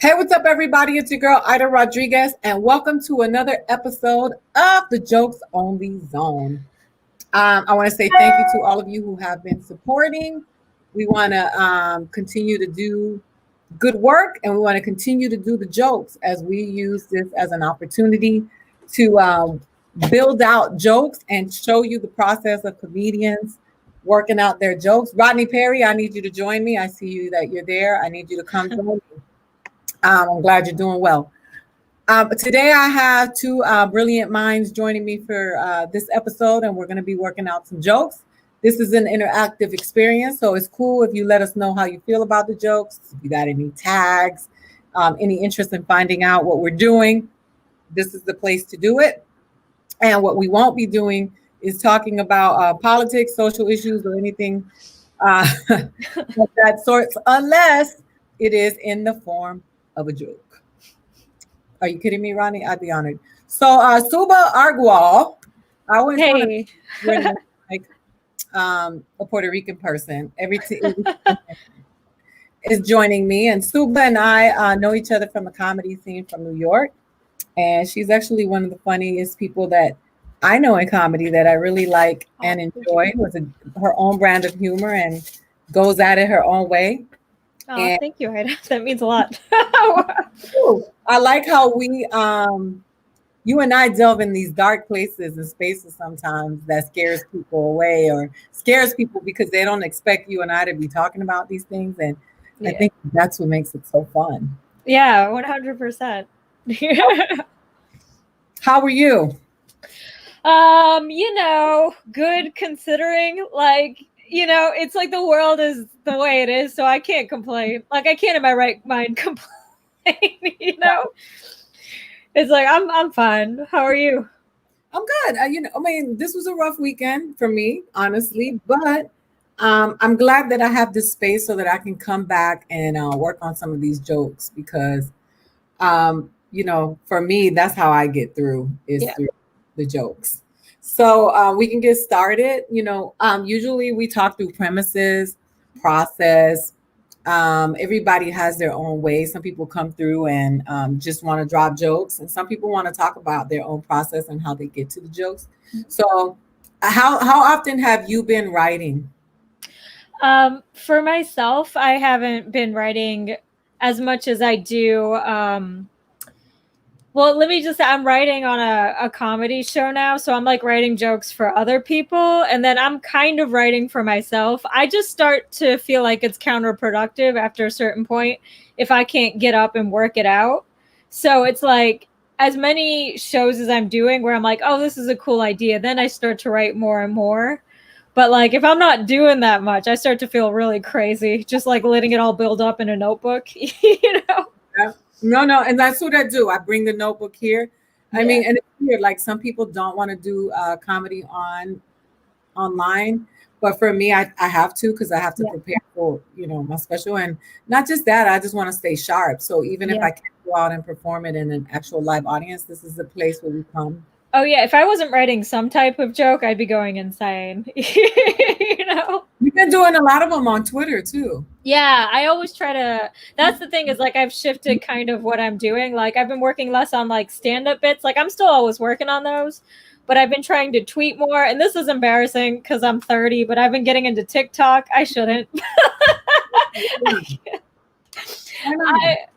Hey, what's up, everybody? It's your girl, Aida Rodriguez, and welcome to another episode of the Jokes Only Zone. I want to say thank you to all of you who have been supporting. We want to continue to do good work, and we want to continue to do the jokes as we use this as an opportunity to build out jokes and show you the process of comedians working out their jokes. Rodney Perry, I need you to join me. I see you that you're there. I need you to come join me. I'm glad you're doing well. Today, I have two brilliant minds joining me for this episode, and we're going to be working out some jokes. This is an interactive experience, so it's cool if you let us know how you feel about the jokes. If you got any tags, any interest in finding out what we're doing, this is the place to do it. And what we won't be doing is talking about politics, social issues, or anything of that sort, unless it is in the form of a joke. Are you kidding me, Ronnie? I'd be honored. So Subah Writes, I always want to like a Puerto Rican person. Every is joining me, and Subah and I know each other from the comedy scene from New York, and she's actually one of the funniest people that I know in comedy that I really like and enjoy. With her own brand of humor and goes at it her own way. Oh, thank you, Aida. That means a lot. I like how we, you and I delve in these dark places and spaces sometimes that scares people away or scares people because they don't expect you and I to be talking about these things. And I think that's what makes it so fun. Yeah, 100%. How are you? Good considering, it's like the world is the way it is, so I can't complain. Like, I can't in my right mind complain, It's like, I'm fine. How are you? I'm good. This was a rough weekend for me, honestly, but I'm glad that I have this space so that I can come back and work on some of these jokes because, for me, that's how I get through through the jokes. So we can get started. Usually we talk through premises, process. Everybody has their own way. Some people come through and just want to drop jokes, and some people want to talk about their own process and how they get to the jokes. So how often have you been writing? For myself, I haven't been writing as much as I do. Well, let me just say, I'm writing on a comedy show now. So I'm like writing jokes for other people. And then I'm kind of writing for myself. I just start to feel like it's counterproductive after a certain point if I can't get up and work it out. So it's like as many shows as I'm doing where I'm like, oh, this is a cool idea. Then I start to write more and more. But like if I'm not doing that much, I start to feel really crazy, just like letting it all build up in a notebook, Yeah. No, and that's what I do. I bring the notebook here. I mean, and it's weird. Like some people don't want to do comedy online, but for me, I have to because I have to prepare for my special, and not just that. I just want to stay sharp. So even if I can't go out and perform it in an actual live audience, this is the place where we come. Oh yeah, if I wasn't writing some type of joke, I'd be going insane. You've been doing a lot of them on Twitter too. Yeah, I always try to. That's the thing is like I've shifted kind of what I'm doing. Like I've been working less on like stand-up bits. Like I'm still always working on those, but I've been trying to tweet more. And this is embarrassing because I'm 30, but I've been getting into TikTok. I shouldn't.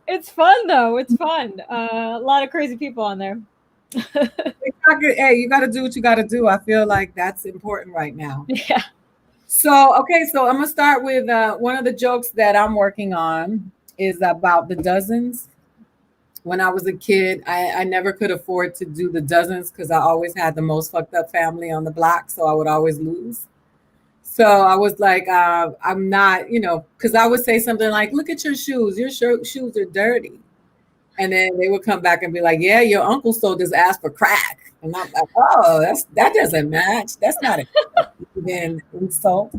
It's fun though. It's fun. A lot of crazy people on there. Hey, you got to do what you got to do. I feel like that's important right now. Yeah. So I'm gonna start with one of the jokes that I'm working on is about the dozens. When I was a kid, I never could afford to do the dozens because I always had the most fucked up family on the block, so I would always lose. So I was like, I'm not, because I would say something like, "Look at your shoes. Your shoes are dirty." And then they would come back and be like, "Yeah, your uncle sold his ass for crack." And I'm like, "Oh, that doesn't match. That's not an insult."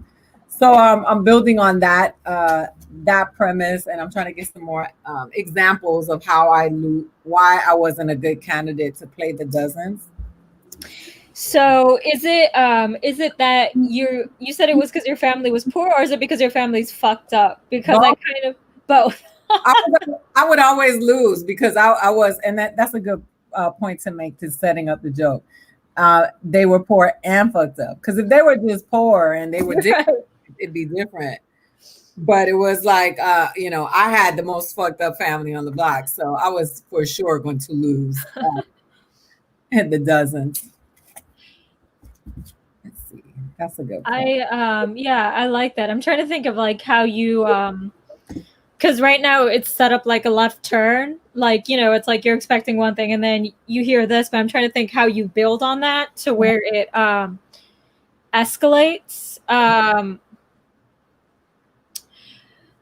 So I'm building on that premise, and I'm trying to get some more examples of why I wasn't a good candidate to play the dozens. So is it that you said it was because your family was poor, or is it because your family's fucked up? Because both. I kind of both. I would always lose because I was, and that's a good point to make to setting up the joke. They were poor and fucked up. Because if they were just poor and they were different, it'd be different. But it was like, I had the most fucked up family on the block, so I was for sure going to lose in the dozens. Let's see. That's a good point. I like that. I'm trying to think of like how you because right now it's set up like a left turn, like it's like you're expecting one thing and then you hear this, but I'm trying to think how you build on that to where it escalates.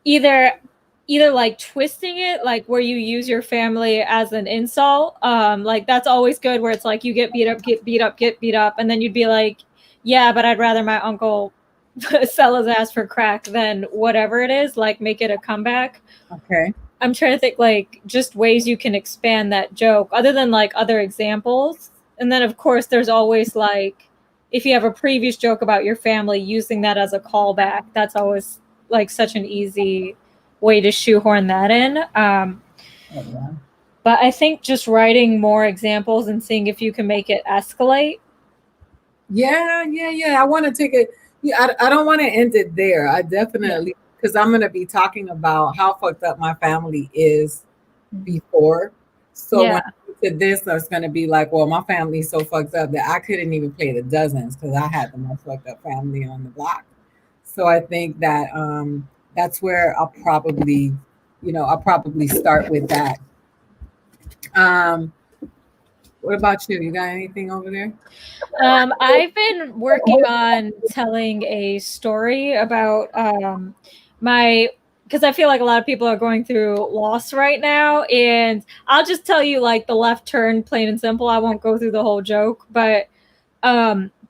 Either like twisting it, like where you use your family as an insult, like that's always good, where it's like you get beat up, and then you'd be like, yeah, but I'd rather my uncle sell his ass for crack than whatever it is, like make it a comeback. Okay. I'm trying to think like just ways you can expand that joke other than like other examples. And then of course there's always like, if you have a previous joke about your family, using that as a callback, that's always like such an easy way to shoehorn that in. But I think just writing more examples and seeing if you can make it escalate. Yeah. I want to take it. Yeah, I don't want to end it there. I definitely, because I'm going to be talking about how fucked up my family is before. So when I get to this, it's going to be like, well, my family's so fucked up that I couldn't even play the dozens because I had the most fucked up family on the block. So I think that that's where I'll probably start with that. What about you? You got anything over there? I've been working on telling a story about because I feel like a lot of people are going through loss right now, and I'll just tell you like the left turn, plain and simple. I won't go through the whole joke, but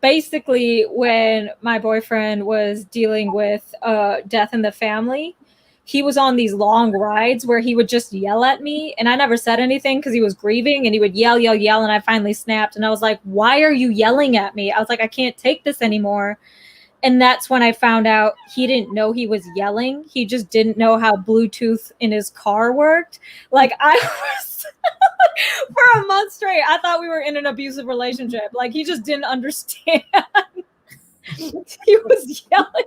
basically when my boyfriend was dealing with death in the family, he was on these long rides where he would just yell at me, and I never said anything because he was grieving, and he would yell, and I finally snapped, and I was like, why are you yelling at me? I was like, I can't take this anymore. And that's when I found out he didn't know he was yelling. He just didn't know how Bluetooth in his car worked. Like I was for a month straight, I thought we were in an abusive relationship. Like he just didn't understand. He was yelling,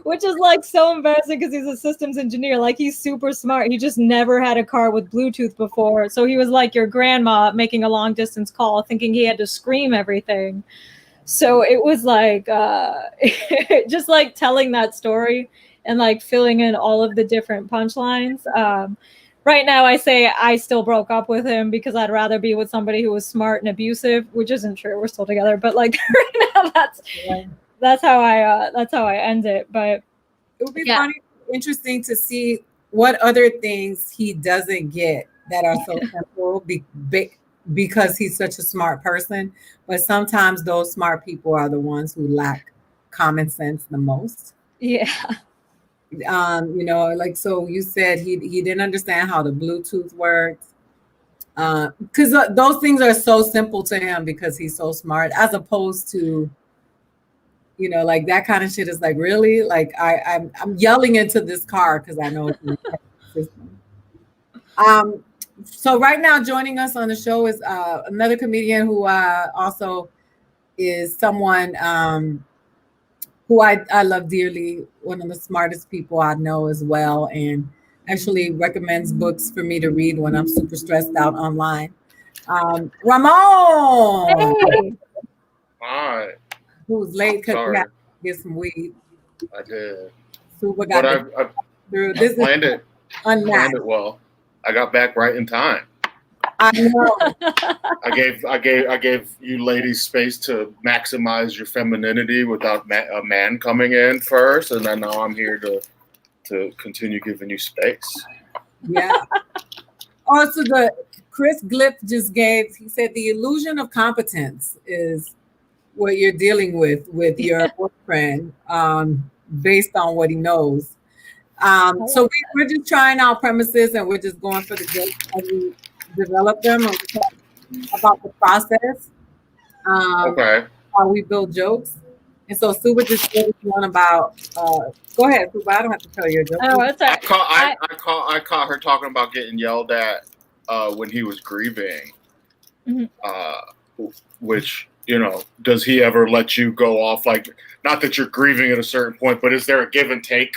which is like so embarrassing because he's a systems engineer. Like he's super smart. He just never had a car with Bluetooth before. So he was like your grandma making a long distance call, thinking he had to scream everything. So it was like just like telling that story and like filling in all of the different punchlines. Right now I say I still broke up with him because I'd rather be with somebody who was smart and abusive, which isn't true. We're still together, but like right now that's how I end it. But it would be funny, interesting to see what other things he doesn't get that are so simple because he's such a smart person. But sometimes those smart people are the ones who lack common sense the most. Yeah. Like, so you said he didn't understand how the Bluetooth works. Because those things are so simple to him because he's so smart, as opposed to, like that kind of shit is like, really? Like I'm yelling into this car because I know it's in the system. So right now joining us on the show is another comedian who also is someone who I love dearly, one of the smartest people I know as well, and actually recommends books for me to read when I'm super stressed out online. Ramon! Hey. Hi. Who's late because he had to get some weed. I did. Super got I through. This planned it. Planned it well. I got back right in time. I know. I gave you ladies space to maximize your femininity without a man coming in first, and then now I'm here to continue giving you space. Yeah. Also, the Chris Gliff just gave. He said the illusion of competence is what you're dealing with your boyfriend, based on what he knows. So we're just trying out premises and we're just going for the jokes as we develop them, and we talk about the process. Okay. How we build jokes. And so Suba just said one about. Go ahead, Suba. I don't have to tell you a joke. Oh, it's all right. I caught her talking about getting yelled at when he was grieving. Which, does he ever let you go off? Like, not that you're grieving at a certain point, but is there a give and take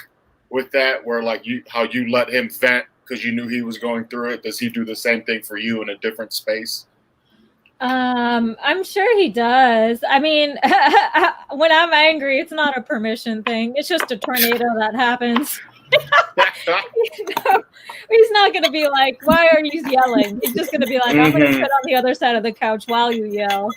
with that, where like how you let him vent because you knew he was going through it? Does he do the same thing for you in a different space? I'm sure he does. I mean, when I'm angry, it's not a permission thing. It's just a tornado that happens. He's not going to be like, why are you yelling? He's just going to be like, I'm going to sit on the other side of the couch while you yell.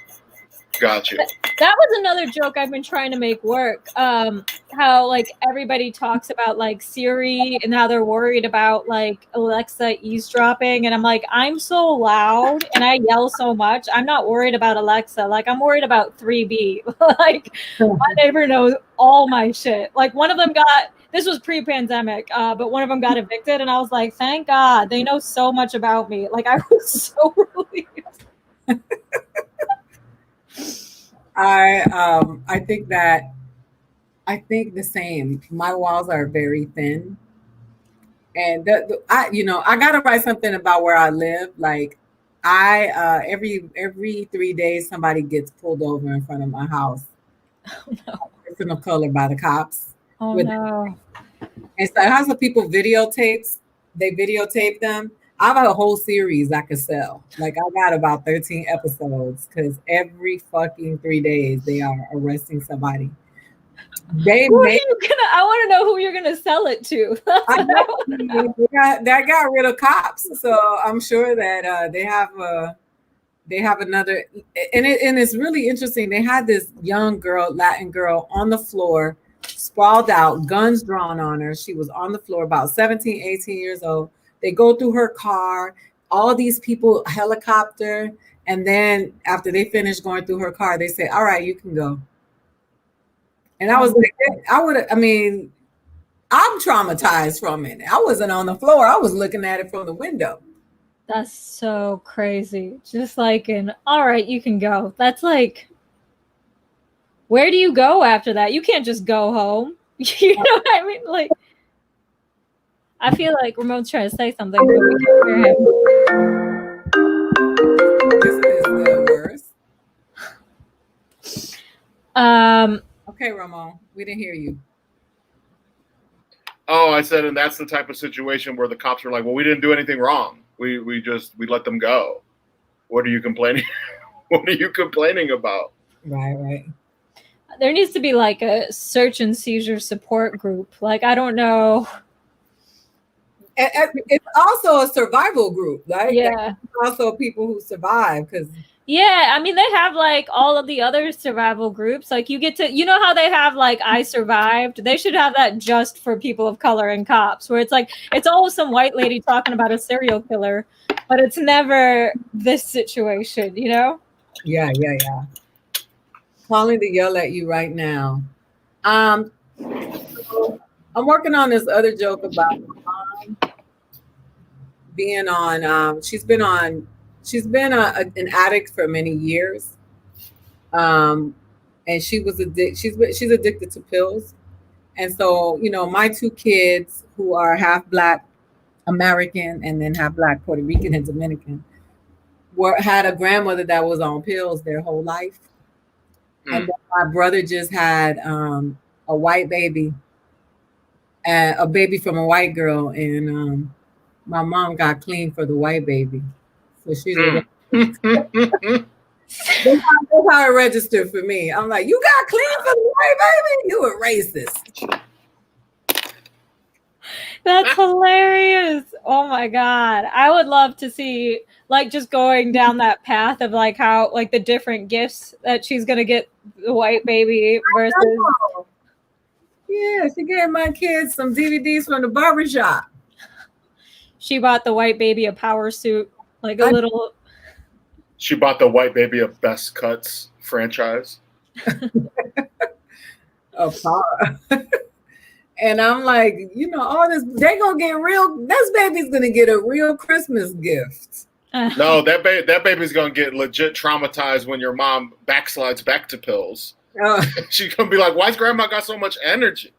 Gotcha. That was another joke I've been trying to make work. How like everybody talks about like Siri and how they're worried about like Alexa eavesdropping, and I'm like, I'm so loud and I yell so much. I'm not worried about Alexa. Like I'm worried about 3B. Like my neighbor knows all my shit. Like one of them this was pre-pandemic, but one of them got evicted, and I was like, thank God they know so much about me. Like I was so relieved. I think the same. My walls are very thin, and I gotta write something about where I live. Like every 3 days somebody gets pulled over in front of my house. Oh no! Person of color by the cops. Oh no! And so how some people videotapes. They videotape them. I have a whole series I could sell. Like I got about 13 episodes because every fucking 3 days they are arresting somebody. I want to know who you're gonna sell it to. That got rid of cops, so I'm sure that they have another. And it's really interesting. They had this young girl, Latin girl, on the floor, sprawled out, guns drawn on her. She was on the floor, about 17, 18 years old. They go through her car, all these people helicopter, and then after they finish going through her car, they say, all right, you can go. And I was like, I'm traumatized from it. I wasn't on the floor. I was looking at it from the window. That's so crazy. Just like all right, you can go. That's like, where do you go after that? You can't just go home. You know what I mean? Like, I feel like Ramon's trying to say something, but we can't hear him. This is the worst. Okay, Ramon, we didn't hear you. Oh, I said, and that's the type of situation where the cops are like, well, we didn't do anything wrong. We let them go. What are you complaining? What are you complaining about? Right. There needs to be like a search and seizure support group. Like, I don't know. It's also a survival group, right? Yeah. Also people who survive because. Yeah, I mean, they have like all of the other survival groups. Like you get to, how they have like I survived. They should have that just for people of color and cops, where it's like it's always some white lady talking about a serial killer, but it's never this situation, Yeah. Calling to yell at you right now. I'm working on this other joke about mom being on. She's been an addict for many years, and she's addicted to pills, and so my two kids who are half Black American and then half Black Puerto Rican and Dominican had a grandmother that was on pills their whole life, and my brother just had a white baby, and a baby from a white girl, and my mom got clean for the white baby. So she's that's how it registered for me. I'm like, you got clean for the white baby? You a racist. That's hilarious. Oh my God. I would love to see like just going down that path of like how like the different gifts that she's gonna get the white baby versus. Yeah, she gave my kids some DVDs from the barbershop. She bought the white baby a power suit, like a little. She bought the white baby a Best Cuts franchise. A power. And I'm like, all this, they gonna get this baby's gonna get a real Christmas gift. No, that baby's gonna get legit traumatized when your mom backslides back to pills. She's gonna be like, "Why's Grandma got so much energy?"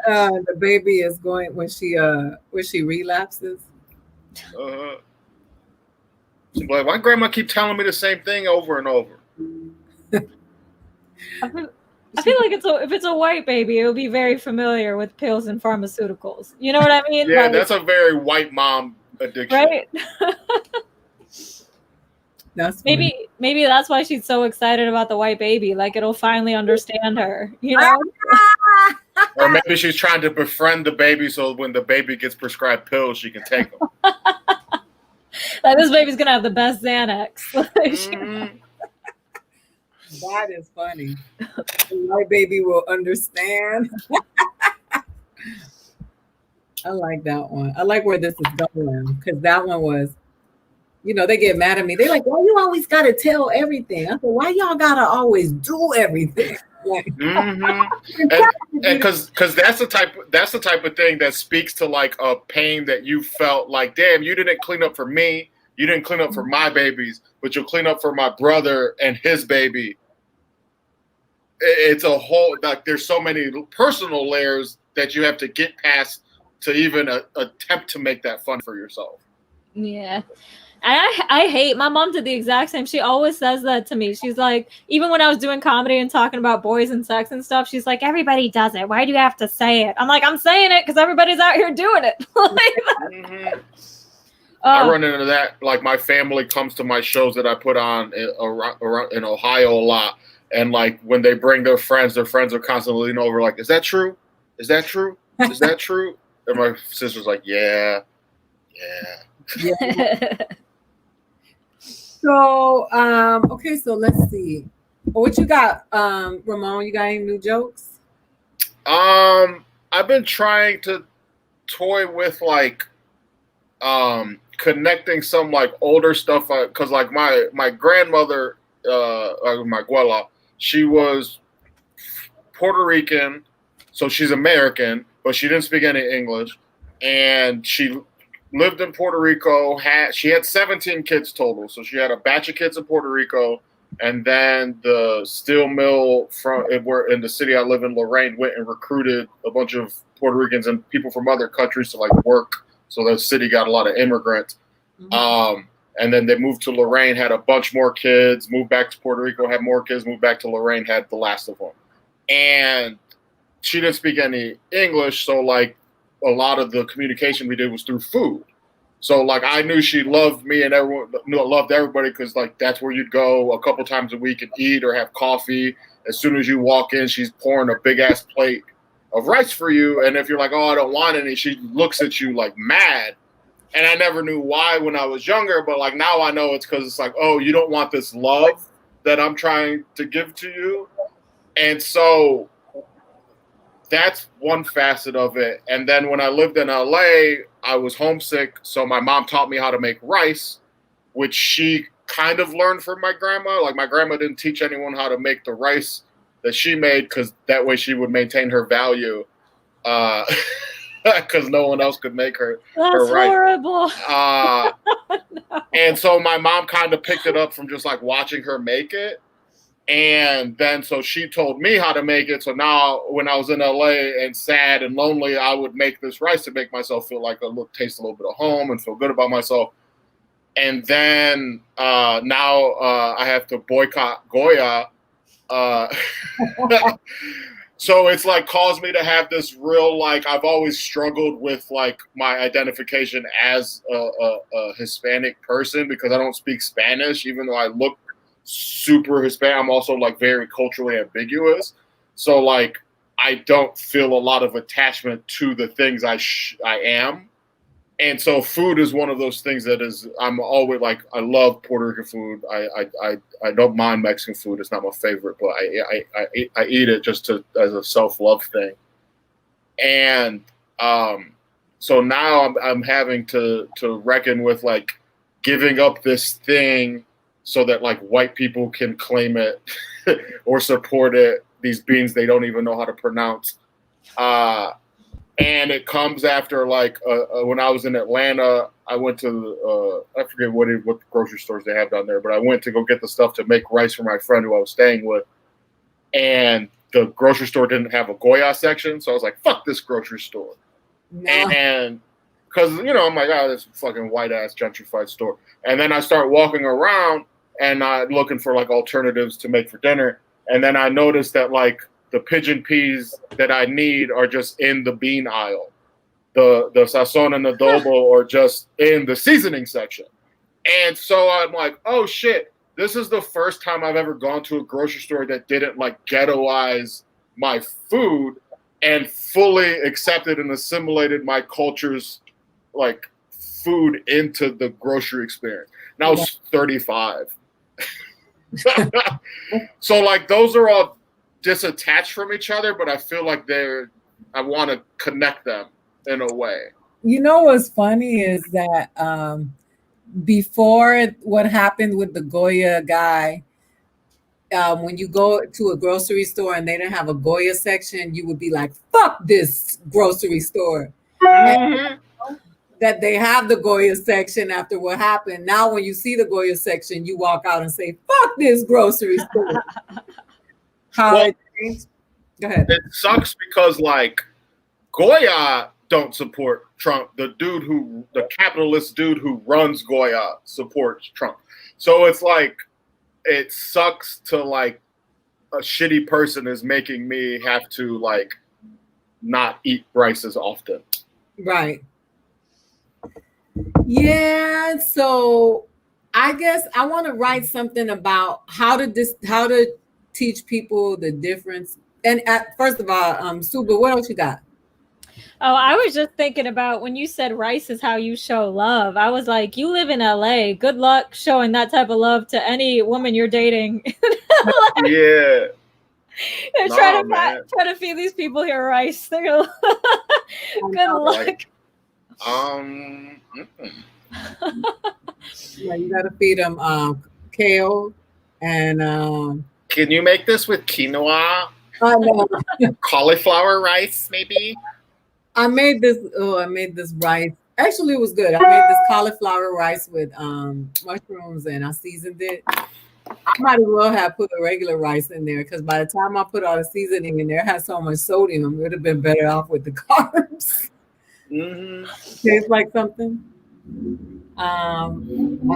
The baby is going when she relapses. She's like, "Why Grandma keep telling me the same thing over and over?" I feel like if it's a white baby, it will be very familiar with pills and pharmaceuticals. You know what I mean? Yeah, that's a very white mom addiction. Right? That's funny. Maybe that's why she's so excited about the white baby. Like it'll finally understand her, you know? Or maybe she's trying to befriend the baby so when the baby gets prescribed pills, she can take them. Like this baby's gonna have the best Xanax. That is funny. My baby will understand. I like that one. I like where this is going because that one was, they get mad at me. They're like, "Why you always gotta tell everything?" I said, "Why y'all gotta always do everything?" And because that's the type of thing that speaks to like a pain that you felt like, damn, you didn't clean up for me, you didn't clean up for my babies, but you'll clean up for my brother and his baby. It's a whole, like, there's so many personal layers that you have to get past to even attempt to make that fun for yourself. Yeah. And I hate, my mom did the exact same. She always says that to me. She's like, even when I was doing comedy and talking about boys and sex and stuff, she's like, everybody does it. Why do you have to say it? I'm like, I'm saying it because everybody's out here doing it. I run into that. Like, my family comes to my shows that I put on around in Ohio a lot. And like when they bring their friends are constantly leaning over like, is that true? Is that true? Is that true? And my sister's like, yeah. So, okay, so let's see. What you got, Ramon? You got any new jokes? I've been trying to toy with like connecting some like older stuff because like my grandmother, my abuela, she was Puerto Rican, so she's American, but she didn't speak any English, and she lived in Puerto Rico. She had 17 kids total, so she had a batch of kids in Puerto Rico, and then the steel mill in the city I live in, Lorraine, went and recruited a bunch of Puerto Ricans and people from other countries to like work. So the city got a lot of immigrants. Mm-hmm. And then they moved to Lorraine, had a bunch more kids, moved back to Puerto Rico, had more kids, moved back to Lorraine, had the last of them. And she didn't speak any English, so like a lot of the communication we did was through food. So like I knew she loved me and everyone loved everybody because like that's where you'd go a couple times a week and eat or have coffee. As soon as you walk in, she's pouring a big ass plate of rice for you. And if you're like, oh, I don't want any, she looks at you like mad. And I never knew why when I was younger, but like now I know it's because it's like, oh, you don't want this love that I'm trying to give to you. And so that's one facet of it. And then when I lived in LA, I was homesick. So my mom taught me how to make rice, which she kind of learned from my grandma. Like my grandma didn't teach anyone how to make the rice that she made because that way she would maintain her value. Because no one else could make her. That's her horrible. No. And so my mom kind of picked it up from just like watching her make it. And then so she told me how to make it. So now when I was in LA and sad and lonely, I would make this rice to make myself feel like taste a little bit of home and feel good about myself. And then now I have to boycott Goya. So it's like caused me to have this real, like, I've always struggled with like my identification as a Hispanic person because I don't speak Spanish, even though I look super Hispanic. I'm also like very culturally ambiguous. So like, I don't feel a lot of attachment to the things I am. And so food is one of those things that is, I'm always like, I love Puerto Rican food. I don't mind Mexican food. It's not my favorite, but I eat it just as a self-love thing. And so now I'm having to reckon with like giving up this thing so that like white people can claim it or support it, these beans they don't even know how to pronounce. And it comes after like when I was in Atlanta, I went to I forget what grocery stores they have down there, but I went to go get the stuff to make rice for my friend who I was staying with, and the grocery store didn't have a Goya section, so I was like, "Fuck this grocery store," and because I'm like, "Oh, this fucking white ass gentrified store," and then I start walking around and looking for like alternatives to make for dinner, and then I noticed that like the pigeon peas that I need are just in the bean aisle. The sazon and adobo are just in the seasoning section. And so I'm like, oh shit, this is the first time I've ever gone to a grocery store that didn't like ghettoize my food and fully accepted and assimilated my culture's like food into the grocery experience. And I was 35. So like those are all disattached from each other, but I feel like I want to connect them in a way. You know what's funny is that before what happened with the Goya guy, when you go to a grocery store and they didn't have a Goya section, you would be like, fuck this grocery store. Mm-hmm. That they have the Goya section after what happened. Now when you see the Goya section, you walk out and say, fuck this grocery store. Go ahead. It sucks because like Goya don't support Trump. The capitalist dude who runs Goya supports Trump. So it's like it sucks to like a shitty person is making me have to like not eat rice as often. Right. Yeah. So I guess I want to write something about how to teach people the difference. And first of all, Subah, what else you got? Oh, I was just thinking about when you said rice is how you show love. I was like, you live in LA. Good luck showing that type of love to any woman you're dating. Yeah. They're trying to feed these people here rice. They're gonna good luck. Like, yeah, you gotta feed them kale and can you make this with quinoa? No. Cauliflower rice, maybe? I made this rice. Actually, it was good. I made this cauliflower rice with mushrooms and I seasoned it. I might as well have put a regular rice in there because by the time I put all the seasoning in there, it had so much sodium. It would have been better off with the carbs. Mm-hmm. Tastes like something. I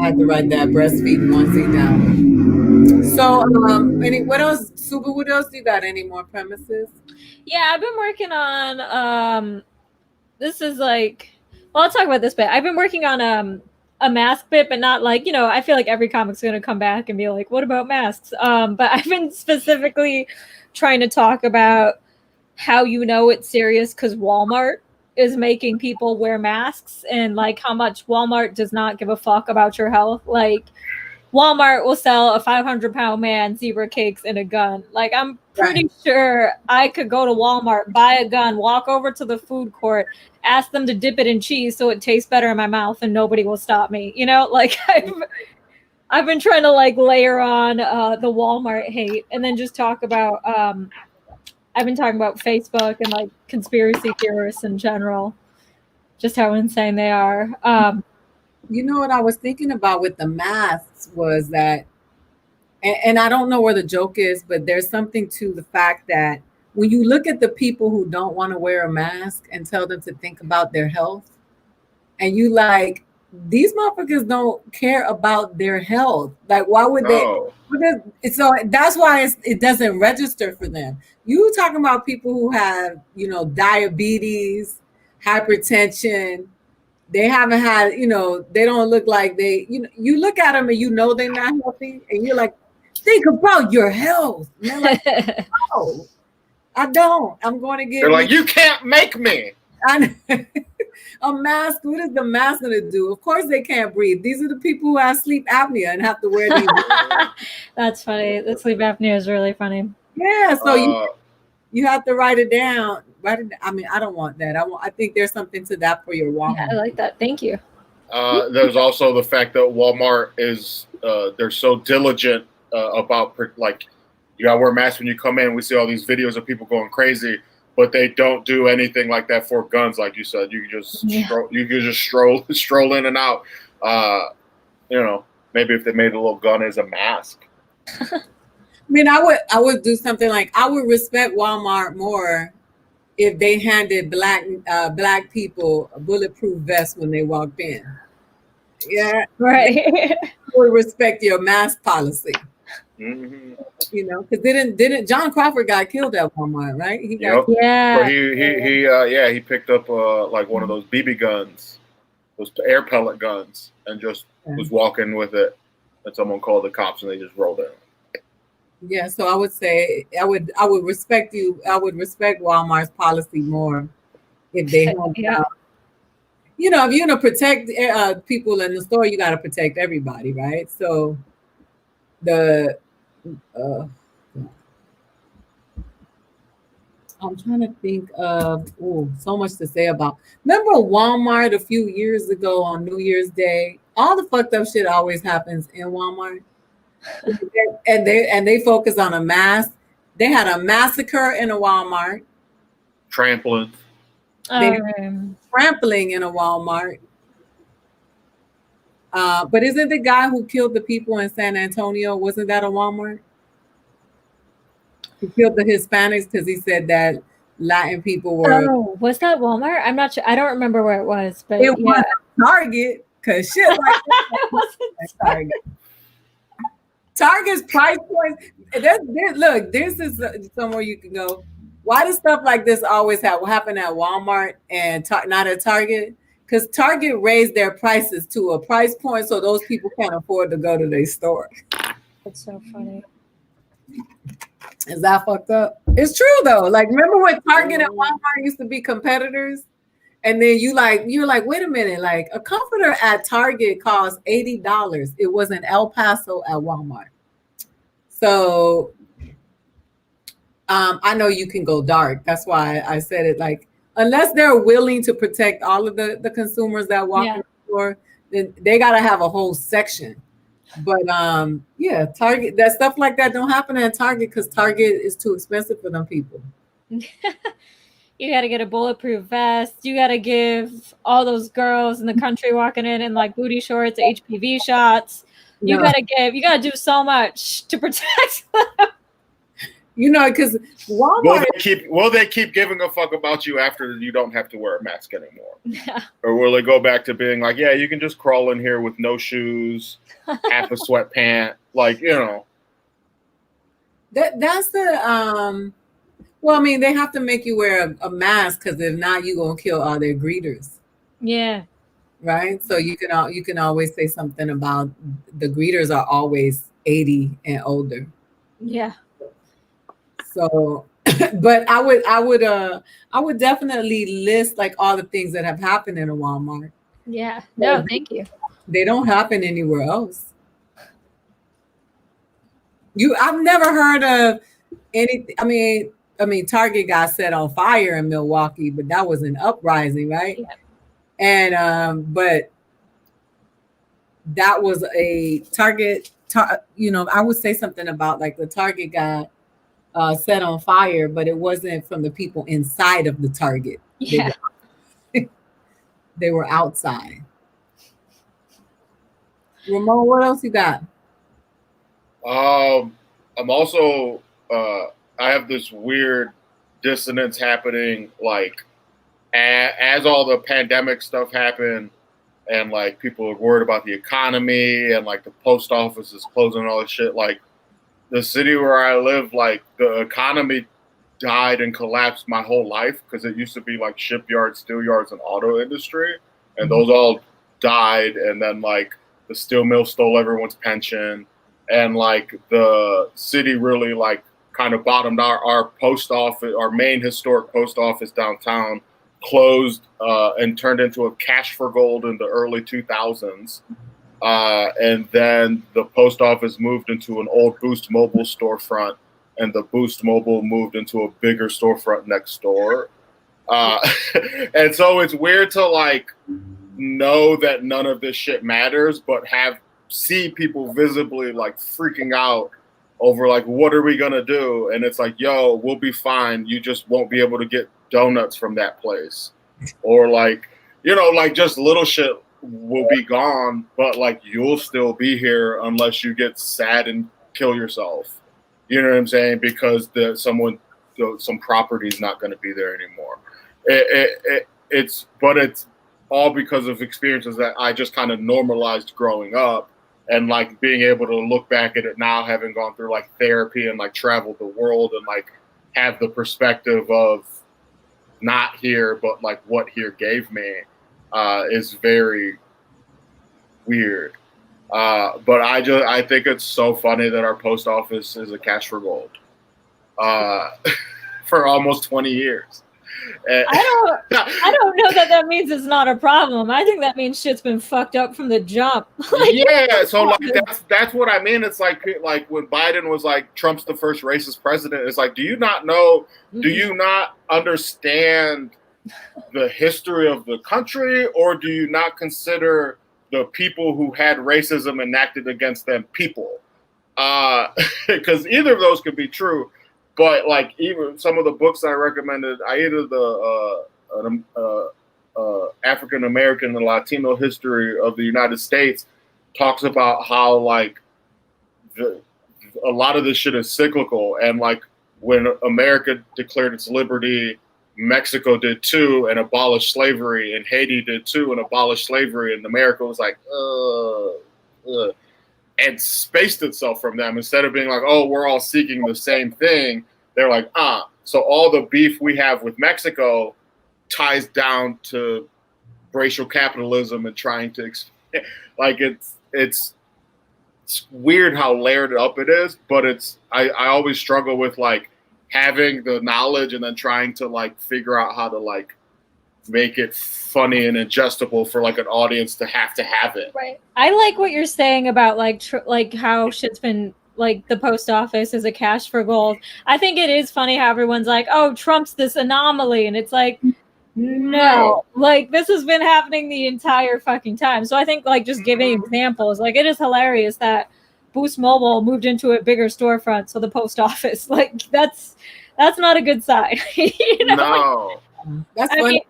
had to write that breastfeeding onesie down. So, what else, Subah? What else you got? Any more premises? Yeah, I've been working on. This is like, well, I'll talk about this bit. I've been working on a mask bit, but not like I feel like every comic's gonna come back and be like, what about masks? But I've been specifically trying to talk about how it's serious because Walmart is making people wear masks and like how much Walmart does not give a fuck about your health. Like Walmart will sell a 500-pound man zebra cakes and a gun. Like I'm pretty sure I could go to Walmart, buy a gun, walk over to the food court, ask them to dip it in cheese so it tastes better in my mouth and nobody will stop me. Like I've been trying to like layer on the Walmart hate and then just talk about I've been talking about Facebook and like conspiracy theorists in general, just how insane they are. What I was thinking about with the masks was that, and I don't know where the joke is, but there's something to the fact that when you look at the people who don't want to wear a mask and tell them to think about their health, and you like, these motherfuckers don't care about their health. Like, why would they? So that's why it doesn't register for them. You talking about people who have, diabetes, hypertension. They haven't had, they don't look like they, you look at them and they're not healthy. And you're like, think about your health. And they're like, no, I don't. I'm going to get. They're like, you can't make me. A mask, what is the mask going to do? Of course they can't breathe. These are the people who have sleep apnea and have to wear these. That's funny. The sleep apnea is really funny. Yeah, so you have to write it down. I mean, I don't want that. I think there's something to that for your Walmart. Yeah, I like that. Thank you. There's also the fact that Walmart is they're so diligent about like you gotta wear masks when you come in. We see all these videos of people going crazy. but they don't do anything like that for guns, like you said. You can just stroll in and out. Maybe if they made a little gun as a mask. I mean, I would do something like, I would respect Walmart more if they handed black people a bulletproof vest when they walked in. Yeah, right. I would respect your mask policy. Mm-hmm. Because didn't John Crawford got killed at Walmart, right? He got Yeah. But he picked up like one of those BB guns, those air pellet guns, and just was walking with it, and someone called the cops and they just rolled in. Yeah, so I would say I would respect you. I would respect Walmart's policy more if they had if you're gonna protect people in the store, you got to protect everybody, right? So I'm trying to think of so much to say about. Remember Walmart a few years ago on New Year's Day? All the fucked up shit always happens in Walmart. And they focus on a mass. They had a massacre in a Walmart. Trampling. Trampling in a Walmart. But isn't the guy who killed the people in San Antonio, wasn't that a Walmart? He killed the Hispanics because he said that Latin people were. Oh, was that Walmart? I'm not sure. I don't remember where it was, but it was Target, because shit like that. Target. Target's price points. Look, this is somewhere you can go. Why does stuff like this always happen at Walmart and not at Target? Because Target raised their prices to a price point so those people can't afford to go to their store. That's so funny. Is that fucked up? It's true though. Like, remember when Target and Walmart used to be competitors? And then you're like, wait a minute, like a comforter at Target costs $80. It was in El Paso at Walmart. So I know you can go dark. That's why I said it, like, unless they're willing to protect all of the consumers that walk in the store, then they gotta have a whole section. But Target, that stuff like that don't happen at Target because Target is too expensive for them people. You got to get a bulletproof vest. You got to give all those girls in the country walking in like booty shorts, HPV shots. You got to do so much to protect them. Because Walmart. Will they keep giving a fuck about you after you don't have to wear a mask anymore? Yeah. Or will it go back to being like, yeah, you can just crawl in here with no shoes, half a sweatpant, like, That's the well, I mean, they have to make you wear a mask because if not, you're gonna kill all their greeters. Yeah. Right. So you can always say something about the greeters are always 80 and older. Yeah. So, but I would definitely list like all the things that have happened in a Walmart. Yeah. No, thank you. They don't happen anywhere else. I've never heard of anything. I mean, Target got set on fire in Milwaukee, but that was an uprising, right? Yeah. And but that was a Target. I would say something about like the Target got set on fire, but it wasn't from the people inside of the Target. Yeah. They were outside. Ramon, what else you got? I'm also I have this weird dissonance happening, like as all the pandemic stuff happened and like people are worried about the economy and like the post office is closing and all this shit, like the city where I live, like the economy died and collapsed my whole life because it used to be like shipyards, steel yards, and auto industry, and those all died, and then like the steel mill stole everyone's pension, and like the city really like kind of bottomed. Our post office, our main historic post office downtown, closed and turned into a cash for gold in the early 2000s. And then the post office moved into an old Boost Mobile storefront, and the Boost Mobile moved into a bigger storefront next door. And so it's weird to like know that none of this shit matters, but see people visibly like freaking out over like, what are we gonna do? And it's like, yo, we'll be fine. You just won't be able to get donuts from that place, or like, like just little shit will be gone, but like you'll still be here unless you get sad and kill yourself. You know what I'm saying? Because some property is not going to be there anymore. It's all because of experiences that I just kind of normalized growing up, and like being able to look back at it now, having gone through like therapy and like traveled the world and like have the perspective of not here, but like what here gave me, is very weird. But I think it's so funny that our post office is a cash for gold, for almost 20 years. I don't know that means it's not a problem. I think that means shit's been fucked up from the jump. So like that's what I mean. It's like when Biden was like, Trump's the first racist president. It's like, do you not know? Do you not understand the history of the country, or do you not consider the people who had racism enacted against them people? Because either of those could be true. But like even some of the books I recommended, Aida, the African American and Latino history of the United States, talks about how like a lot of this shit is cyclical, and like when America declared its liberty, Mexico did too and abolished slavery, and Haiti did too and abolished slavery, and America was like, and spaced itself from them. Instead of being like, oh, we're all seeking the same thing, they're like, so all the beef we have with Mexico ties down to racial capitalism and trying to like it's weird how layered up it is, but I always struggle with like having the knowledge and then trying to like figure out how to like make it funny and ingestible for like an audience to have it. Right. I like what you're saying about like how shit's been like the post office is a cash for gold. I think it is funny how everyone's like, oh, Trump's this anomaly, and it's like, no, like this has been happening the entire fucking time. So I think like just giving examples, like it is hilarious that Boost Mobile moved into a bigger storefront, so the post office, like that's not a good sign. No. That's funny.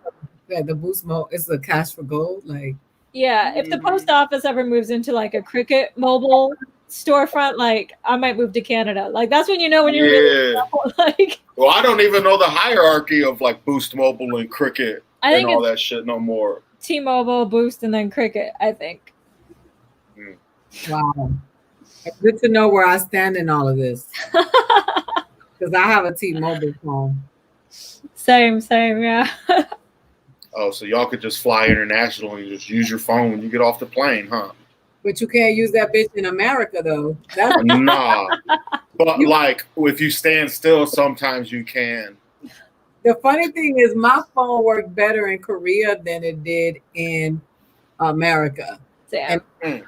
The Boost Mobile is a cash for gold. Like, yeah, if the post office ever moves into like a Cricket Mobile storefront, like I might move to Canada. Like that's when you know when you're really like. Well, I don't even know the hierarchy of like Boost Mobile and Cricket and all that shit no more. T-Mobile, Boost, and then Cricket, I think. Wow. Good to know where I stand in all of this. Because I have a T-Mobile phone. Same, yeah. Oh, so y'all could just fly international and just use your phone when you get off the plane, huh? But you can't use that bitch in America, though. Nah. But like, if you stand still, sometimes you can. The funny thing is my phone worked better in Korea than it did in America. Damn. In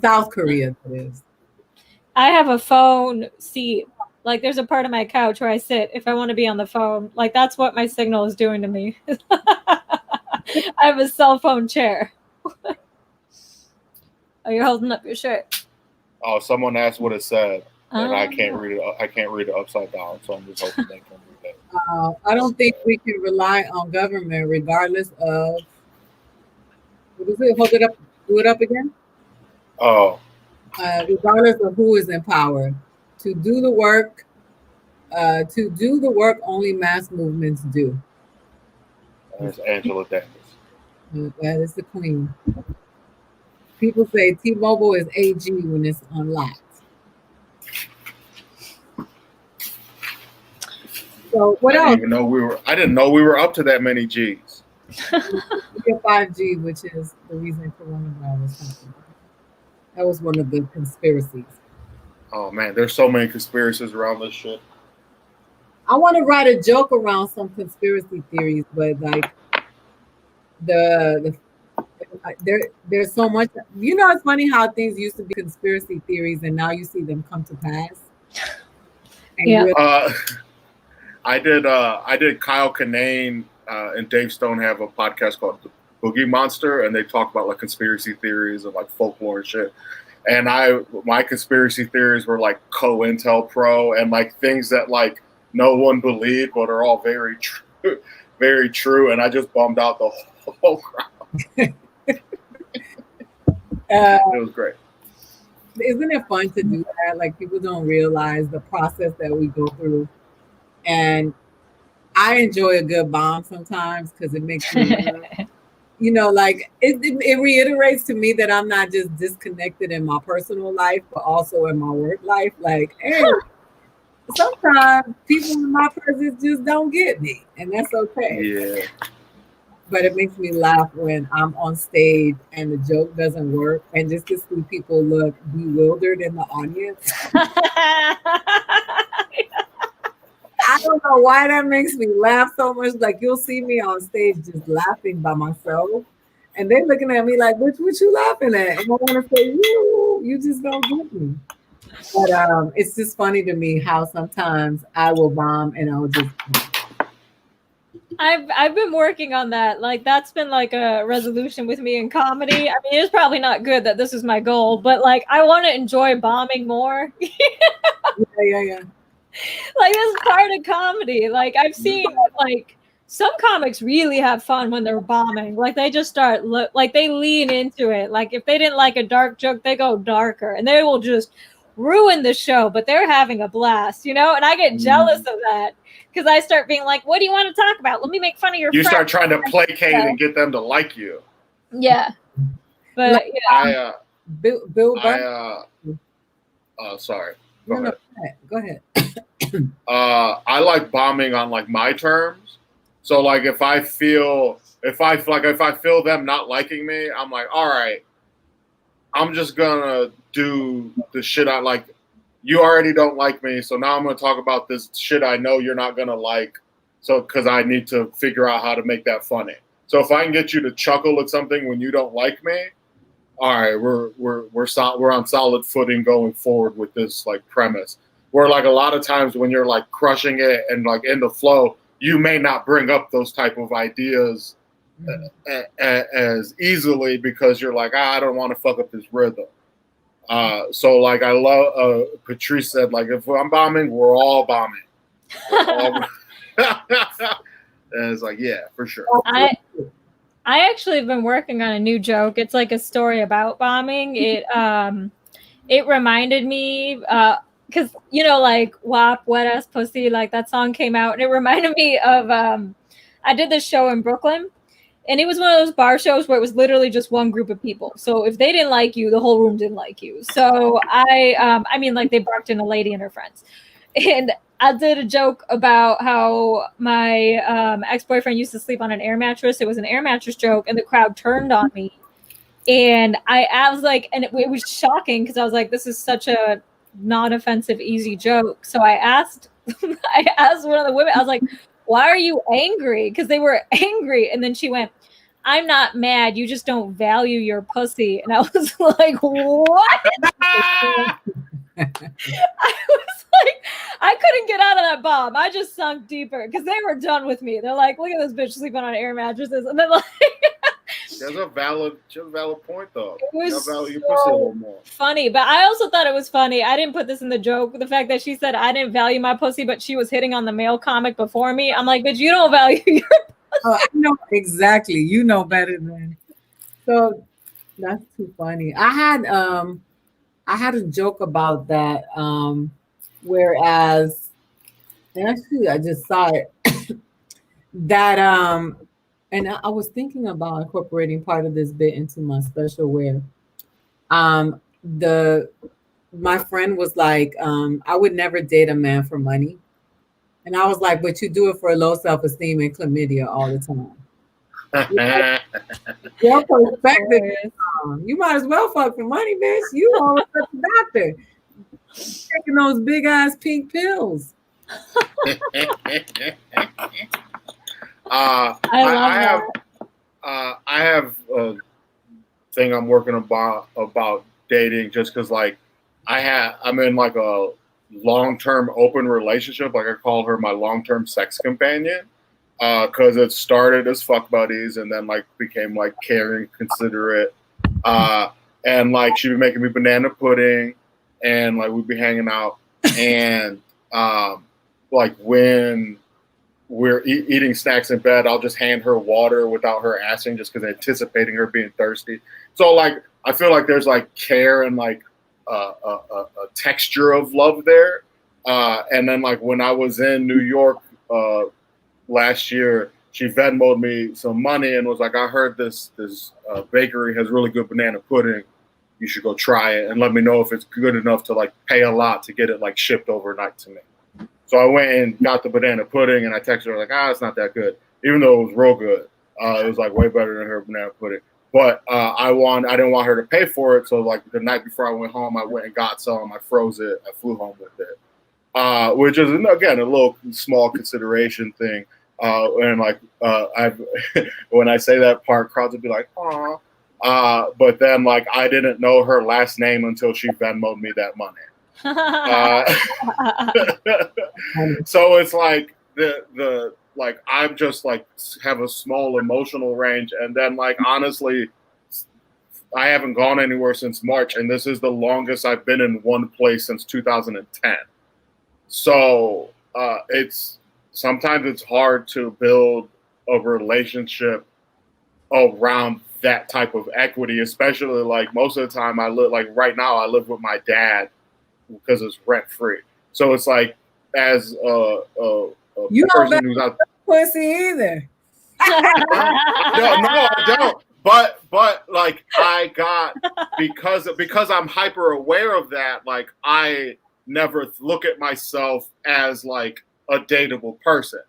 South Korea, it is. I have a phone seat. Like there's a part of my couch where I sit if I want to be on the phone. Like that's what my signal is doing to me. I have a cell phone chair. Oh, you're holding up your shirt. Oh, someone asked what it said, and I can't read it. I can't read it upside down, so I'm just hoping they can read it. I don't think we can rely on government, regardless of what is it? Hold it up. Do it up again. Oh. Regardless of who is in power, to do the work only mass movements do. There's Angela Davis. That is the queen. People say T-Mobile is AG when it's unlocked. So what else? I didn't know we were up to that many Gs. We get 5G, which is the reason coronavirus happened. That was one of the conspiracies. Oh man, there's so many conspiracies around this shit. I want to write a joke around some conspiracy theories, but like there's so much. You know, it's funny how things used to be conspiracy theories, and now you see them come to pass. And I did Kyle Kinane and Dave Stone have a podcast called The Boogie Monster, and they talk about like conspiracy theories and like folklore and shit. And my conspiracy theories were like COINTELPRO and like things that like no one believed, but are all very true, very true. And I just bummed out the whole crowd. It was great. Isn't it fun to do that? Like people don't realize the process that we go through. And I enjoy a good bomb sometimes because it makes me, like it reiterates to me that I'm not just disconnected in my personal life, but also in my work life. Like, hey, sometimes people in my presence just don't get me, and that's okay. Yeah. But it makes me laugh when I'm on stage and the joke doesn't work, and just to see people look bewildered in the audience. I don't know why that makes me laugh so much. Like you'll see me on stage just laughing by myself, and they're looking at me like, "What you laughing at?" And I want to say, "You just don't get me." But it's just funny to me how sometimes I will bomb and I'll just. I've been working on that. Like that's been like a resolution with me in comedy. I mean, it's probably not good that this is my goal, but like I want to enjoy bombing more. Yeah. Like this is part of comedy. Like I've seen like some comics really have fun when they're bombing. Like they just start like they lean into it. Like if they didn't like a dark joke, they go darker and they will just ruin the show, but they're having a blast, And I get jealous of that because I start being like, what do you want to talk about? Let me make fun of your You friend. start trying to placate and get them to like you. Yeah. But like, yeah. Bill sorry. Go ahead. I like bombing on like my terms. So like if I feel them not liking me, I'm like, all right, I'm just gonna do the shit I like. You already don't like me, so now I'm gonna talk about this shit I know you're not gonna like. So because I need to figure out how to make that funny. So if I can get you to chuckle at something when you don't like me, all right, we're on solid footing going forward with this like premise. Where like a lot of times when you're like crushing it and like in the flow, you may not bring up those type of ideas as easily because you're like, I don't want to fuck up this rhythm. So like I love Patrice said like if I'm bombing, we're all bombing. And it's like yeah, for sure. I actually have been working on a new joke. It's like a story about bombing. It reminded me because like WAP, wet ass pussy, like that song came out and it reminded me of I did this show in Brooklyn and it was one of those bar shows where it was literally just one group of people. So if they didn't like you, the whole room didn't like you. So I mean like they barked in a lady and her friends. And I did a joke about how my ex-boyfriend used to sleep on an air mattress. It was an air mattress joke and the crowd turned on me. And I was like, and it was shocking because I was like, this is such a non-offensive, easy joke. So I asked one of the women, I was like, why are you angry? Because they were angry. And then she went, I'm not mad. You just don't value your pussy. And I was like, what? I was like, I couldn't get out of that bomb. I just sunk deeper because they were done with me. They're like, look at this bitch sleeping on air mattresses. And then like That's a valid point though. It was value pussy a little more. Funny, but I also thought it was funny. I didn't put this in the joke. The fact that she said I didn't value my pussy, but she was hitting on the male comic before me. I'm like, bitch, you don't value your pussy. Oh, I know exactly. You know better than. So that's too funny. I had a joke about that. Whereas, and actually, I just saw it. that and I was thinking about incorporating part of this bit into my special where my friend was like, I would never date a man for money. And I was like, but you do it for low self-esteem and chlamydia all the time. Your perspective, you might as well fuck for money, bitch. You always such a doctor. Taking those big ass pink pills. I have a thing I'm working about dating just because like I'm in like a long-term open relationship. Like I call her my long-term sex companion because it started as fuck buddies and then like became like caring, considerate. and like she'd be making me banana pudding, and like we'd be hanging out, and like when we're eating snacks in bed, I'll just hand her water without her asking, just because anticipating her being thirsty. So like I feel like there's like care and like a texture of love there. And then like when I was in New York last year, she Venmoed me some money and was like, I heard this bakery has really good banana pudding. You should go try it and let me know if it's good enough to like pay a lot to get it like shipped overnight to me. So I went and got the banana pudding, and I texted her like, it's not that good, even though it was real good. It was like way better than her banana pudding. But I didn't want her to pay for it, so like the night before I went home, I went and got some. I froze it. I flew home with it, which is again a little small consideration thing. And like when I say that part, crowds would be like, "Aw," but then like I didn't know her last name until she Venmoed me that money. So it's like the like I'm just like have a small emotional range, and then like honestly I haven't gone anywhere since March, and this is the longest I've been in one place since 2010. So it's sometimes it's hard to build a relationship around that type of equity, especially like most of the time I live like right now I live with my dad because it's rent free. So it's like as a you person don't who's not pussy either. no, I don't. But like I got because I'm hyper aware of that. Like I never look at myself as like a dateable person.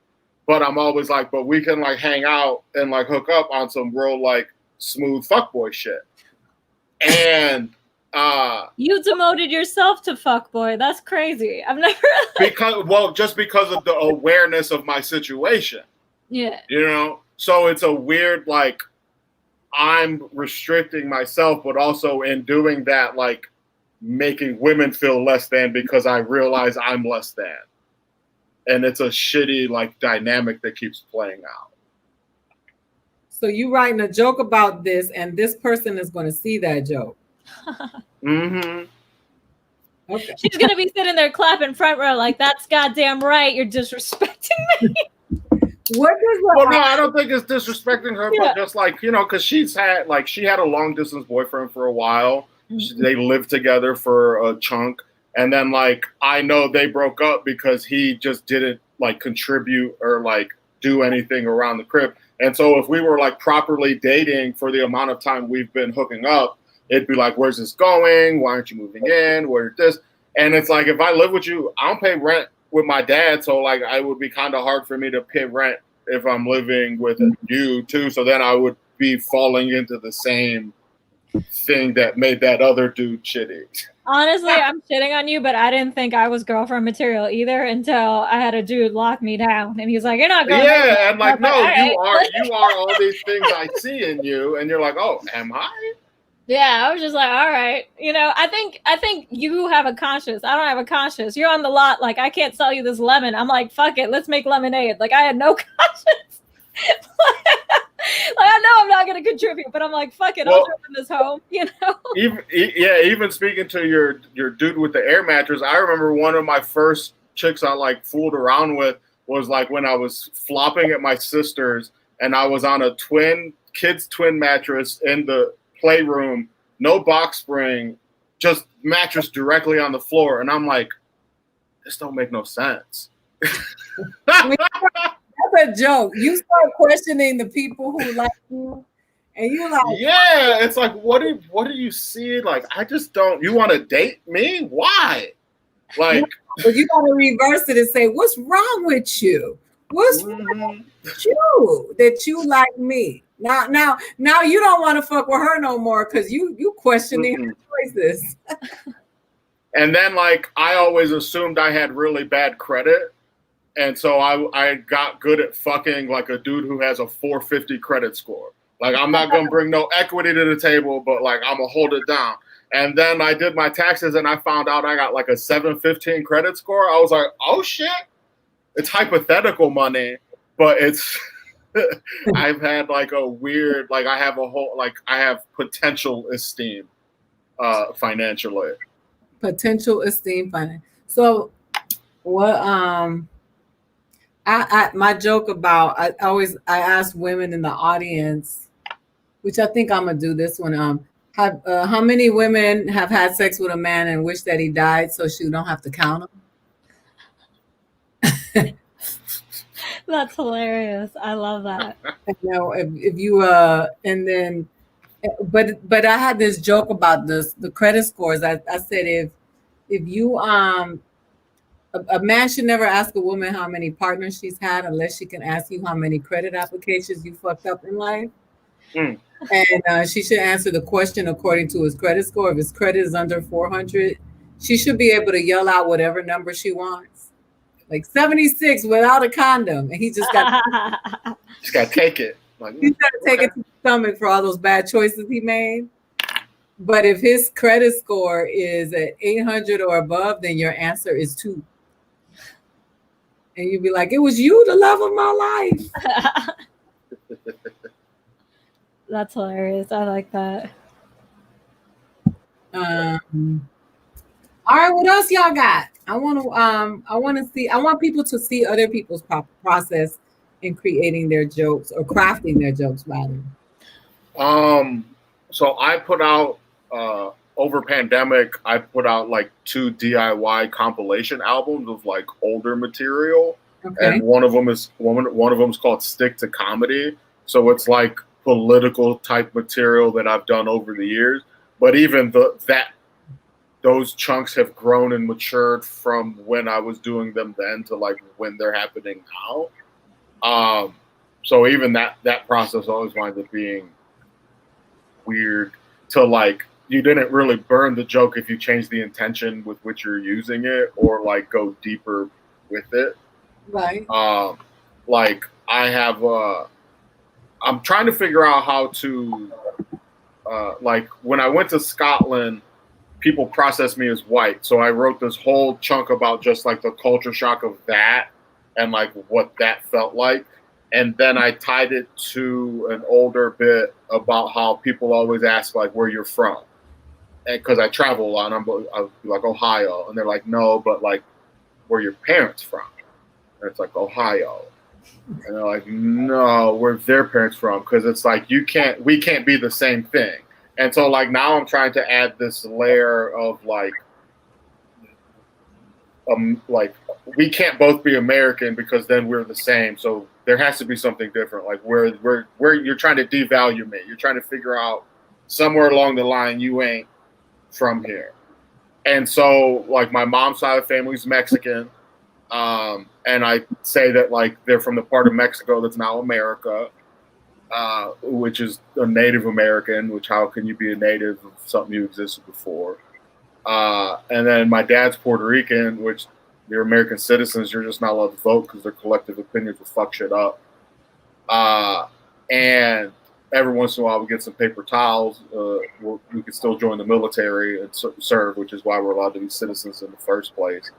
But I'm always like, but we can like hang out and like hook up on some real like smooth fuckboy shit. And you demoted yourself to fuckboy. That's crazy. I've never just because of the awareness of my situation. Yeah. You know? So it's a weird like I'm restricting myself, but also in doing that, like making women feel less than because I realize I'm less than. And it's a shitty like dynamic that keeps playing out. So you writing a joke about this, and this person is going to see that joke. Mm-hmm. Okay. She's gonna be sitting there clapping front row like, that's goddamn right. You're disrespecting me. Well, no, I don't think it's disrespecting her, but just like, you know, because she had a long distance boyfriend for a while. Mm-hmm. They lived together for a chunk. And then like, I know they broke up because he just didn't like contribute or like do anything around the crib. And so if we were like properly dating for the amount of time we've been hooking up, it'd be like, where's this going? Why aren't you moving in? Where's this? And it's like, if I live with you, I don't pay rent with my dad. So like, it would be kind of hard for me to pay rent if I'm living with you too. So then I would be falling into the same thing that made that other dude shitty. Honestly, I'm shitting on you, but I didn't think I was girlfriend material either until I had a dude lock me down, and he's like, "You're not going." Yeah, and like, no, you are all these things I see in you, and you're like, "Oh, am I?" Yeah, I was just like, all right, you know. I think you have a conscience. I don't have a conscience. You're on the lot, like I can't sell you this lemon. I'm like, fuck it, let's make lemonade. Like I had no conscience. Like I know I'm not going to contribute, but I'm like, fuck it, I'll open this home, you know. Even speaking to your dude with the air mattress, I remember one of my first chicks I like fooled around with was like when I was flopping at my sister's, and I was on a kid's twin mattress in the playroom, no box spring, just mattress directly on the floor, and I'm like, this don't make no sense. That's a joke. You start questioning the people who like you, and you're like, yeah, it's like, what do you see? Like, I just don't. You want to date me? Why? Like, but you got to reverse it and say, what's wrong with you? What's wrong with you that you like me? Now you don't want to fuck with her no more because you questioning her choices. And then like I always assumed I had really bad credit. And so I got good at fucking like a dude who has a 450 credit score. Like I'm not gonna bring no equity to the table, but like I'm gonna hold it down. And then I did my taxes and I found out I got like a 715 credit score. I was like, oh shit. It's hypothetical money, but it's I've had like a weird, like I have potential esteem financially. Potential esteem finance. So what I my joke about I ask women in the audience, which I think I'm gonna do this one. Have how many women have had sex with a man and wish that he died so she don't have to count him? That's hilarious. I love that. You know, if you and then but I had this joke about the credit scores. I said if you a man should never ask a woman how many partners she's had unless she can ask you how many credit applications you fucked up in life. Mm. And she should answer the question according to his credit score. If his credit is under 400, she should be able to yell out whatever number she wants, like 76 without a condom, and he just got to take it. Like, he's got to take it to the stomach for all those bad choices he made. But if his credit score is at 800 or above, then your answer is 2. And you'd be like, it was you, the love of my life. That's hilarious. I like that. All right, what else y'all got? I want people to see other people's process in creating their jokes or crafting their jokes rather. So I put out over pandemic, I put out like 2 DIY compilation albums of like older material. Okay. And one of them is called Stick to Comedy. So it's like political type material that I've done over the years. But even those chunks have grown and matured from when I was doing them then to like when they're happening now. So even that process always winds up being weird to like, you didn't really burn the joke if you change the intention with which you're using it or like go deeper with it. Right. Like I have, I'm trying to figure out how to, like when I went to Scotland, people processed me as white. So I wrote this whole chunk about just like the culture shock of that and like what that felt like. And then I tied it to an older bit about how people always ask like where you're from. And because I travel a lot, I'll be like Ohio. And they're like, no, but like where your parents from? And it's like Ohio. And they're like, no, where their parents from? Because it's like we can't be the same thing. And so like now I'm trying to add this layer of like we can't both be American because then we're the same. So there has to be something different. Like where you're trying to devalue me. You're trying to figure out somewhere along the line you ain't from here. And so like my mom's side of the family's Mexican. And I say that like they're from the part of Mexico that's now America, which is a Native American, which how can you be a native of something you existed before? And then my dad's Puerto Rican, which they're American citizens. You're just not allowed to vote because their collective opinions will fuck shit up. And every once in a while we get some paper towels. We can still join the military and serve, which is why we're allowed to be citizens in the first place.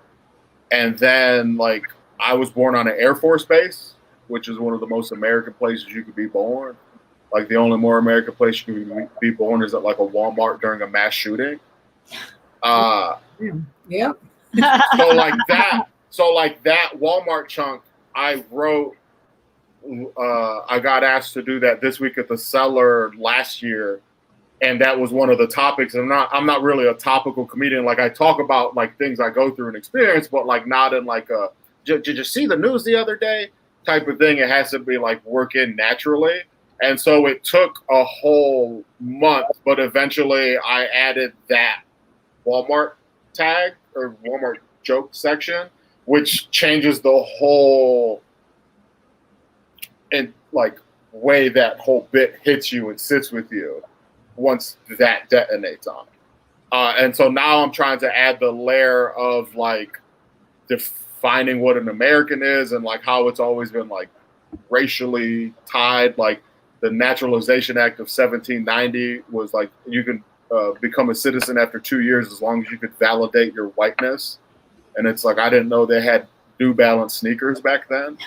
And then like I was born on an Air Force base, which is one of the most American places you could be born. Like the only more American place you could be born is at like a Walmart during a mass shooting. Yeah. So like that Walmart chunk, I wrote. I got asked to do that this week at the Cellar last year, and that was one of the topics. I'm not really a topical comedian. Like I talk about like things I go through and experience, but like not in like a did you see the news the other day type of thing. It has to be like work in naturally. And so it took a whole month, but eventually I added that Walmart tag or Walmart joke section, which changes the whole and like way that whole bit hits you and sits with you once that detonates on it. And so now I'm trying to add the layer of like defining what an American is and like how it's always been like racially tied. Like the Naturalization Act of 1790 was like you can become a citizen after 2 years as long as you could validate your whiteness. And it's like I didn't know they had New Balance sneakers back then.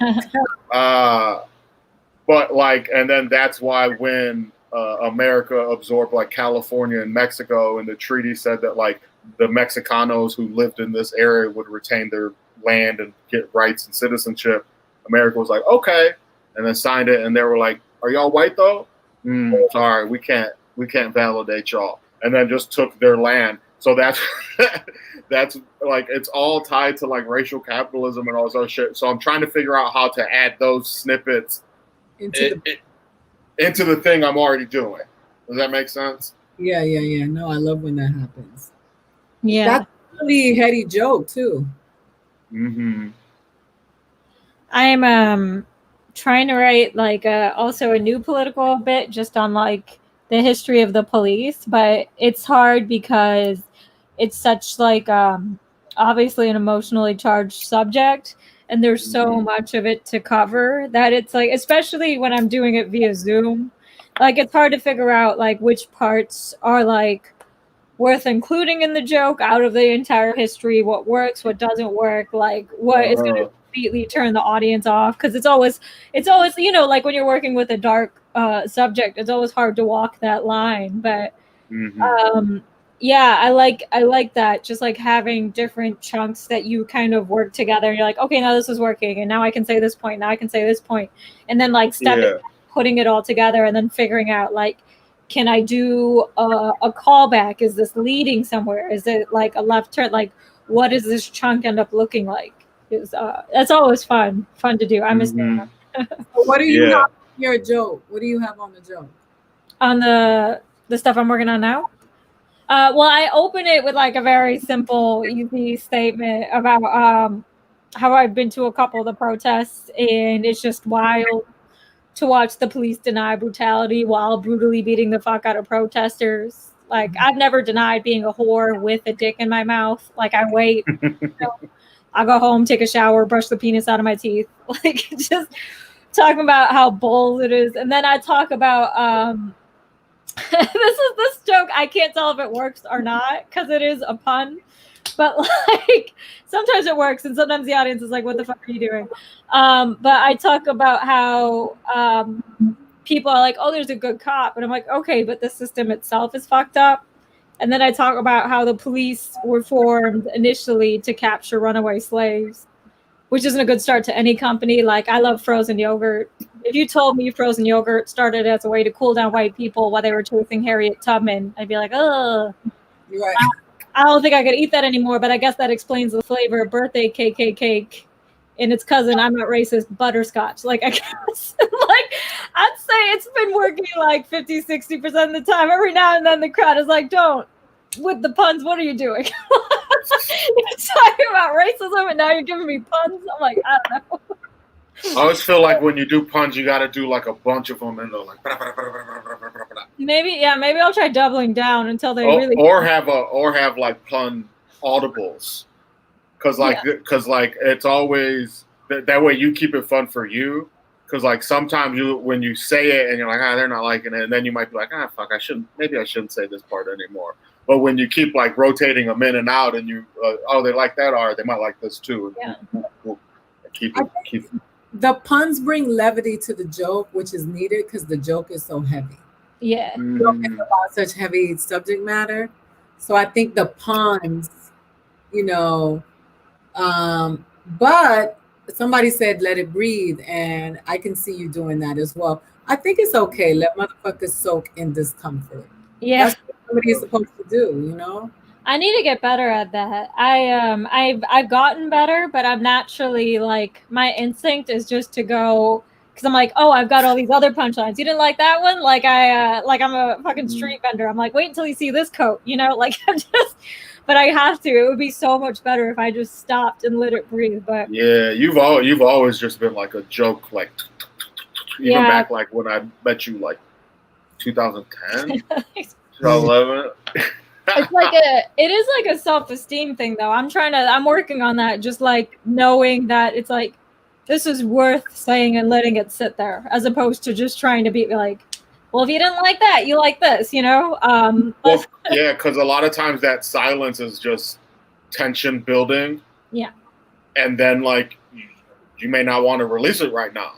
But like, and then that's why when America absorbed like California and Mexico, and the treaty said that like the Mexicanos who lived in this area would retain their land and get rights and citizenship. America was like, okay, and then signed it, and they were like, are y'all white though? Sorry, we can't validate y'all, and then just took their land. So that's that's like it's all tied to like racial capitalism and all this other shit. So I'm trying to figure out how to add those snippets into the thing I'm already doing. Does that make sense? Yeah. No, I love when that happens. Yeah. That's a really heady joke too. Mm-hmm. I'm trying to write like also a new political bit just on like the history of the police, but it's hard because it's such like obviously an emotionally charged subject, and there's so much of it to cover that it's like, especially when I'm doing it via Zoom, like it's hard to figure out like which parts are like worth including in the joke out of the entire history, what works, what doesn't work, like what is going to completely turn the audience off, because it's always you know, like when you're working with a dark subject, it's always hard to walk that line. But yeah, I like that, just like having different chunks that you kind of work together, and you're like, okay, now this is working, and now I can say this point, now I can say this point, and then like stepping back, putting it all together, and then figuring out like, can I do a callback? Is this leading somewhere? Is it like a left turn? Like, what does this chunk end up looking like? That's always fun to do. I miss that. What do you have on your joke? What do you have on the joke? On the stuff I'm working on now? Well, I open it with like a very simple, easy statement about how I've been to a couple of the protests, and it's just wild to watch the police deny brutality while brutally beating the fuck out of protesters. Like, I've never denied being a whore with a dick in my mouth. Like, I wait. I'll go home, take a shower, brush the penis out of my teeth. Like, just talking about how bold it is. And then I talk about this joke, I can't tell if it works or not because it is a pun. But like sometimes it works and sometimes the audience is like, what the fuck are you doing? But I talk about how people are like, oh, there's a good cop. And I'm like, okay, but the system itself is fucked up. And then I talk about how the police were formed initially to capture runaway slaves, which isn't a good start to any company. Like, I love frozen yogurt. If you told me frozen yogurt started as a way to cool down white people while they were chasing Harriet Tubman, I'd be like, oh. Right. I don't think I could eat that anymore, but I guess that explains the flavor of birthday cake and its cousin, I'm not racist, butterscotch. Like, I guess, like, I'd say it's been working like 50, 60% of the time. Every now and then the crowd is like, don't. With the puns, what are you doing? You're talking about racism and now you're giving me puns? I'm like, I don't know. I always feel like when you do puns, you got to do like a bunch of them, and they're like. Maybe I'll try doubling down until they really. Or have like pun audibles, because like it's always that way you keep it fun for you. Because like sometimes when you say it and you're like, they're not liking it, and then you might be like, fuck, I shouldn't say this part anymore. But when you keep like rotating them in and out, and you they like that, or they might like this too. And we'll keep. The puns bring levity to the joke, which is needed because the joke is so heavy. Yeah. The joke is about such heavy subject matter. So I think the puns, you know, but somebody said let it breathe, and I can see you doing that as well. I think it's okay. Let motherfuckers soak in discomfort. Yeah. That's what somebody is supposed to do, you know? I need to get better at that. I've gotten better, but I'm naturally like, my instinct is just to go, because I'm like, oh, I've got all these other punchlines. You didn't like that one? Like I'm a fucking street vendor. I'm like, wait until you see this coat, you know? Like I'm just, but I have to. It would be so much better if I just stopped and let it breathe. But yeah, you've always just been like a joke, like even back like when I met you, like 2010, 2011. It is like a self-esteem thing though. I'm working on that, just like knowing that it's like, this is worth saying and letting it sit there, as opposed to just trying to be like, well, if you didn't like that, you like this, you know? Well, yeah, because a lot of times that silence is just tension building. Yeah. And then like you may not want to release it right now.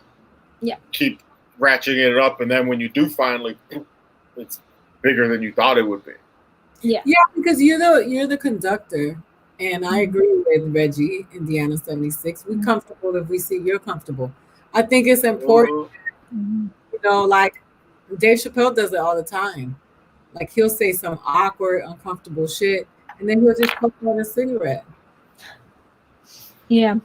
Yeah. Keep ratcheting it up, and then when you do finally, it's bigger than you thought it would be. Yeah. Yeah, because you're the conductor. And I agree with Reggie, Indiana 76. We're comfortable if we see you're comfortable. I think it's important, like Dave Chappelle does it all the time. Like he'll say some awkward, uncomfortable shit, and then he'll just puff on a cigarette. Yeah.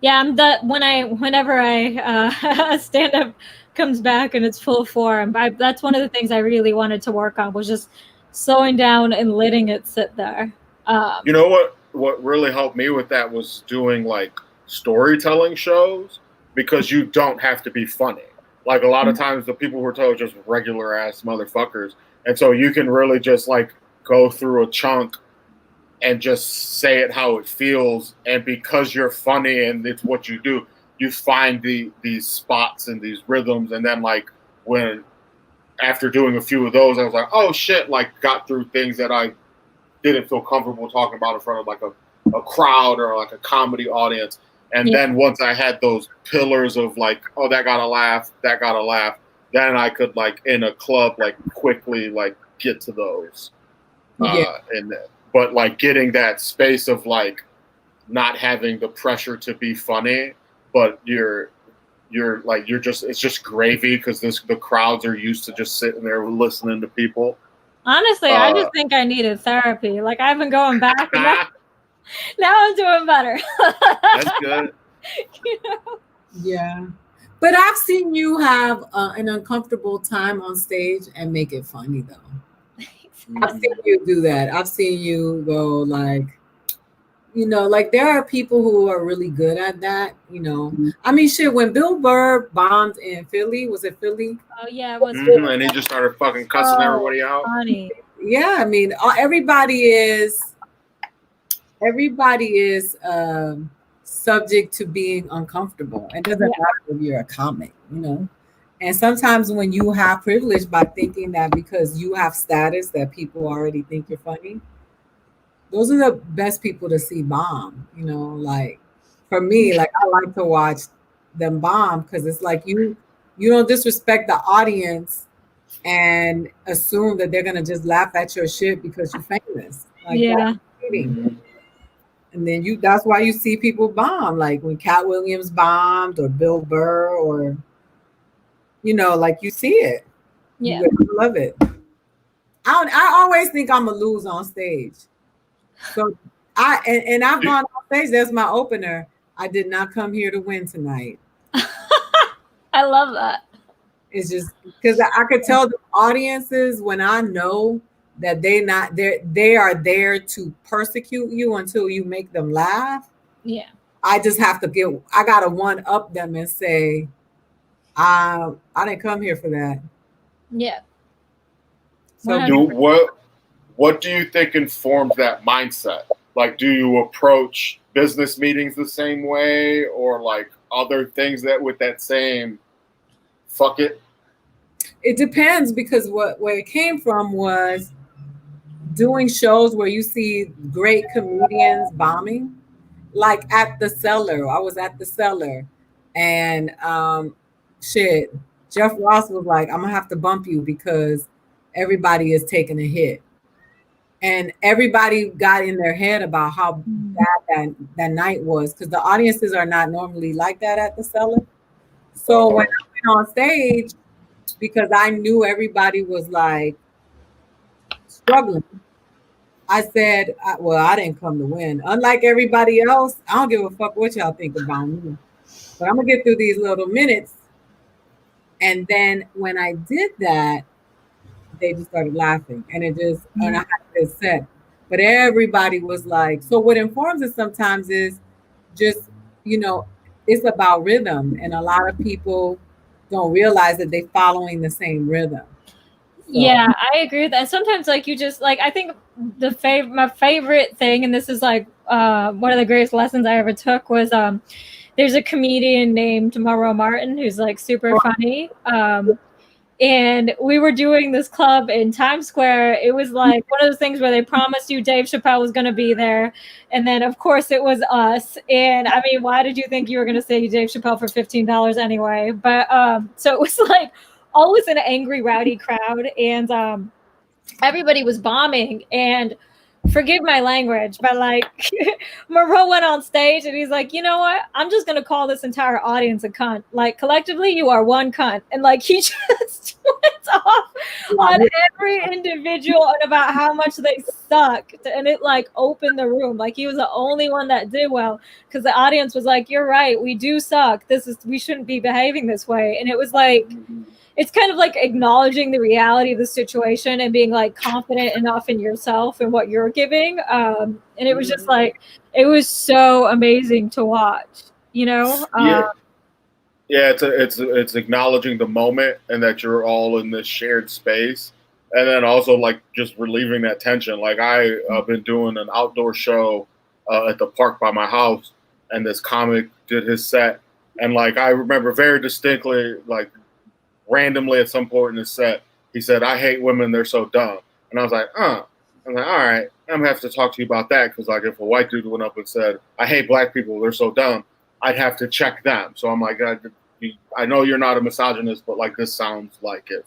Yeah, I'm that whenever I stand up comes back and it's full form. That's one of the things I really wanted to work on was just slowing down and letting it sit there. You know what really helped me with that was doing like storytelling shows, because you don't have to be funny. Like a lot of times the people who are told just regular ass motherfuckers, and so you can really just like go through a chunk and just say it how it feels, and because you're funny and it's what you do, you find these spots and these rhythms, and then like when after doing a few of those, I was like, oh shit, like got through things that I didn't feel comfortable talking about in front of like a crowd or like a comedy audience. And then once I had those pillars of like, oh, that got a laugh, then I could like in a club like quickly like get to those. But like getting that space of like not having the pressure to be funny, but it's just gravy because the crowds are used to just sitting there listening to people. Honestly, I just think I needed therapy. Like I've been going back and now I'm doing better. That's good. You know? Yeah. But I've seen you have an uncomfortable time on stage and make it funny though. I've seen you do that. I've seen you go like, like there are people who are really good at that, I mean, shit, when Bill Burr bombed in Philly, was it Philly? Oh, yeah, it was. And he just started fucking cussing everybody out. Funny. Yeah, I mean, everybody is subject to being uncomfortable. It doesn't matter if you're a comic, And sometimes when you have privilege by thinking that because you have status that people already think you're funny, those are the best people to see bomb, like for me, like I like to watch them bomb because it's like you don't disrespect the audience and assume that they're gonna just laugh at your shit because you're famous. Like yeah. And then that's why you see people bomb, like when Cat Williams bombed or Bill Burr or like you see it. Yeah. You love it. I always think I'm gonna lose on stage. So I've gone on stage. That's my opener. I did not come here to win tonight. I love that. It's just because I could tell the audiences when I know that they are there to persecute you until you make them laugh. Yeah. I just have to I gotta one up them and say, I didn't come here for that. Yeah. So what do you think informs that mindset? Like, do you approach business meetings the same way, or like other things that with that same fuck it? It depends, because where it came from was doing shows where you see great comedians bombing, like at the Cellar. I was at the Cellar, and Jeff Ross was like, I'm gonna have to bump you because everybody is taking a hit. And everybody got in their head about how bad that night was, because the audiences are not normally like that at the Cellar. So when I went on stage, because I knew everybody was like struggling, I said, I didn't come to win. Unlike everybody else, I don't give a fuck what y'all think about me. But I'm going to get through these little minutes. And then when I did that, they just started laughing. And and I had this set. But everybody was like, so what informs it sometimes is just, it's about rhythm. And a lot of people don't realize that they're following the same rhythm. So. Yeah, I agree with that. Sometimes, like, you just, like, I think my favorite thing, and this is, like, one of the greatest lessons I ever took was, there's a comedian named Mauro Martin who's, like, super funny. And we were doing this club in Times Square. It was like one of those things where they promised you Dave Chappelle was going to be there. And then, of course, it was us. And, I mean, why did you think you were going to say Dave Chappelle for $15 anyway? But so it was like always an angry, rowdy crowd, and everybody was bombing. And forgive my language, but like Moreau went on stage and he's like, you know what? I'm just gonna call this entire audience a cunt. Like collectively, you are one cunt. And like he just went off on every individual and about how much they sucked. And it like opened the room. Like he was the only one that did well because the audience was like, you're right, we do suck. We shouldn't be behaving this way. And it was like, it's kind of like acknowledging the reality of the situation and being like confident enough in yourself and what you're giving. And it was just like, it was so amazing to watch, you know? Yeah, it's acknowledging the moment and that you're all in this shared space. And then also like just relieving that tension. Like I've been doing an outdoor show at the park by my house, and this comic did his set. And like, I remember very distinctly, like, randomly at some point in the set, he said, I hate women, they're so dumb. And I was like, I'm like, all right, I'm gonna have to talk to you about that, because like if a white dude went up and said, I hate black people, they're so dumb, I'd have to check them. So I'm like, I know you're not a misogynist, but like this sounds like it.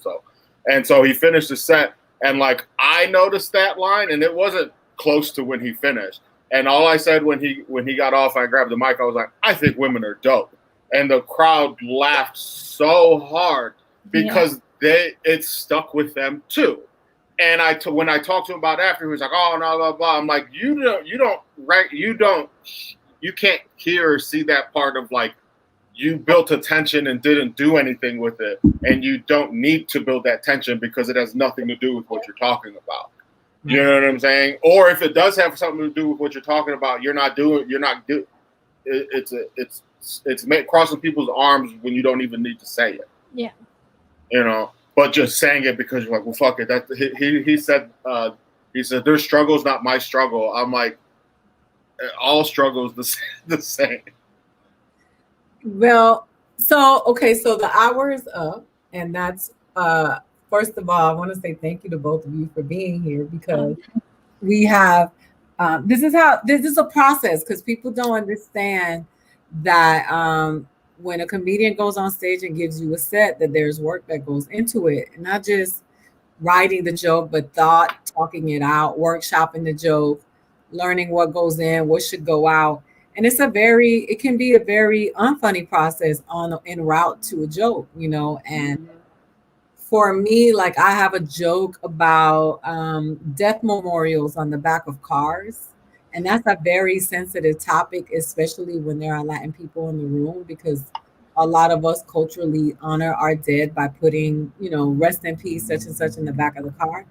So he finished the set, and like I noticed that line, and it wasn't close to when he finished. And all I said when he got off, I grabbed the mic, I was like, I think women are dope. And the crowd laughed so hard, because it stuck with them too. And when I talked to him about it after, he was like, oh no, blah blah. I'm like, you can't hear or see that part of like you built a tension and didn't do anything with it, and you don't need to build that tension because it has nothing to do with what you're talking about. You know what I'm saying? Or if it does have something to do with what you're talking about, it's crossing people's arms when you don't even need to say it. Yeah. You know, but just saying it because you're like, well, fuck it. He said their struggle is not my struggle. I'm like, all struggles the same. Well, so the hour is up, and that's first of all, I want to say thank you to both of you for being here, because we have this is a process, because people don't understand that when a comedian goes on stage and gives you a set, that there's work that goes into it, and not just writing the joke, but talking it out, workshopping the joke, learning what goes in, what should go out. And it can be a very unfunny process en route to a joke, you know. And for me, like I have a joke about death memorials on the back of cars. And that's a very sensitive topic, especially when there are Latin people in the room, because a lot of us culturally honor our dead by putting, you know, rest in peace, such and such in the back of the car.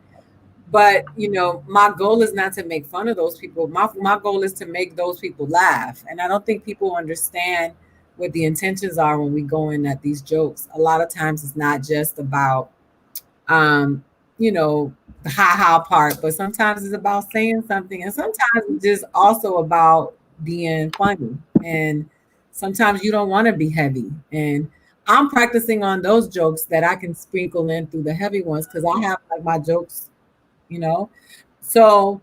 But, you know, my goal is not to make fun of those people. My goal is to make those people laugh. And I don't think people understand what the intentions are when we go in at these jokes. A lot of times it's not just about, you know, the ha part, but sometimes it's about saying something, and sometimes it's just also about being funny, and sometimes you don't want to be heavy. And I'm practicing on those jokes that I can sprinkle in through the heavy ones, because I have like my jokes, you know. So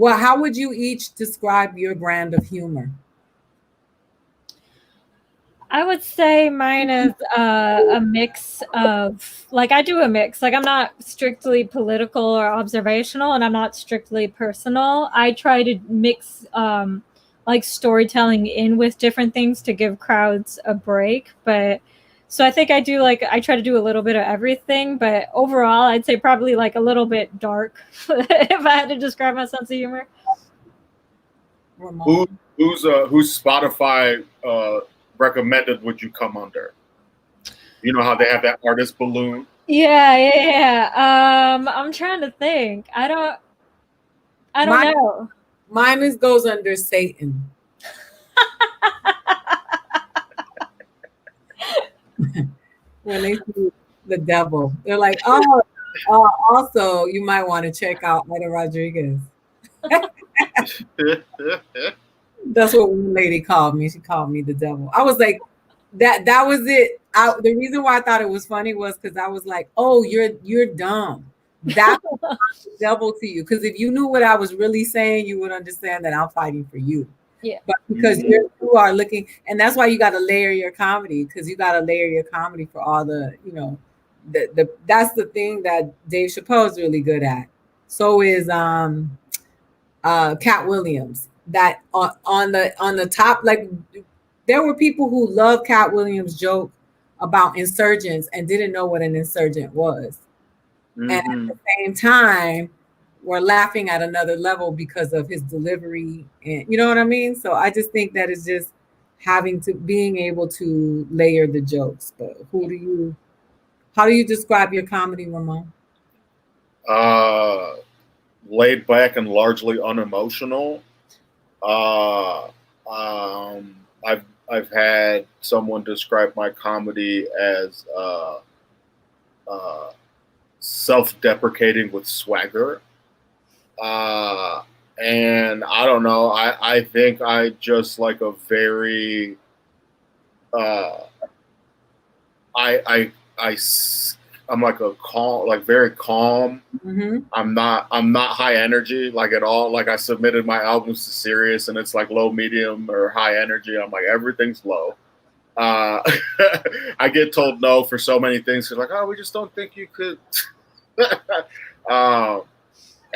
how would you each describe your brand of humor? I would say mine is a mix of, like, I do a mix. Like, I'm not strictly political or observational, and I'm not strictly personal. I try to mix like storytelling in with different things to give crowds a break. But so I think I try to do a little bit of everything, but overall I'd say probably like a little bit dark if I had to describe my sense of humor. Who's Spotify recommended would you come under? You know how they have that artist balloon? Yeah. I'm trying to think. I don't know. Mine goes under Satan. When they see the devil, they're like, oh, also you might want to check out Aida Rodriguez. That's what one lady called me. She called me the devil. I was like, that was it. The reason why I thought it was funny was because I was like, oh, you're dumb. That's the devil to you. Because if you knew what I was really saying, you would understand that I'm fighting for you. Yeah. But because you are looking, and that's why you got to layer your comedy, because you got to layer your comedy for all the, you know, that's the thing that Dave Chappelle is really good at. So is Cat Williams. That on the top, like there were people who loved Cat Williams' joke about insurgents and didn't know what an insurgent was. And at the same time, we're laughing at another level because of his delivery, and you know what I mean. So I just think that it's just being able to layer the jokes. But how do you describe your comedy, Ramon? Laid back and largely unemotional. I've had someone describe my comedy as self-deprecating with swagger. And I don't know. I think I just like a very I'm like a calm, like very calm. Mm-hmm. I'm not high energy like at all. Like I submitted my albums to Sirius and it's like low, medium, or high energy. I'm like everything's low. I get told no for so many things. They're like, oh, we just don't think you could.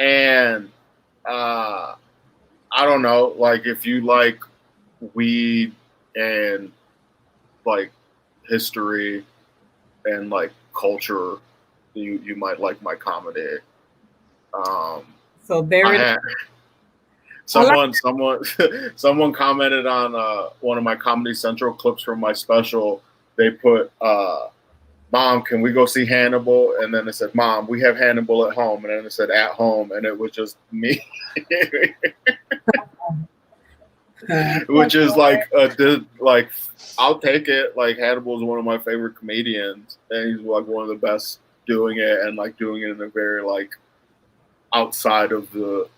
And I don't know, like if you like weed and like history and like culture, you might like my comedy. So there someone commented on one of my Comedy Central clips from my special. They put Mom, can we go see Hannibal? And then it said, Mom, we have Hannibal at home. And then it said at home, and it was just me. Which is like I'll take it. Like Hannibal is one of my favorite comedians, and he's like one of the best doing it, and like doing it in a very like outside of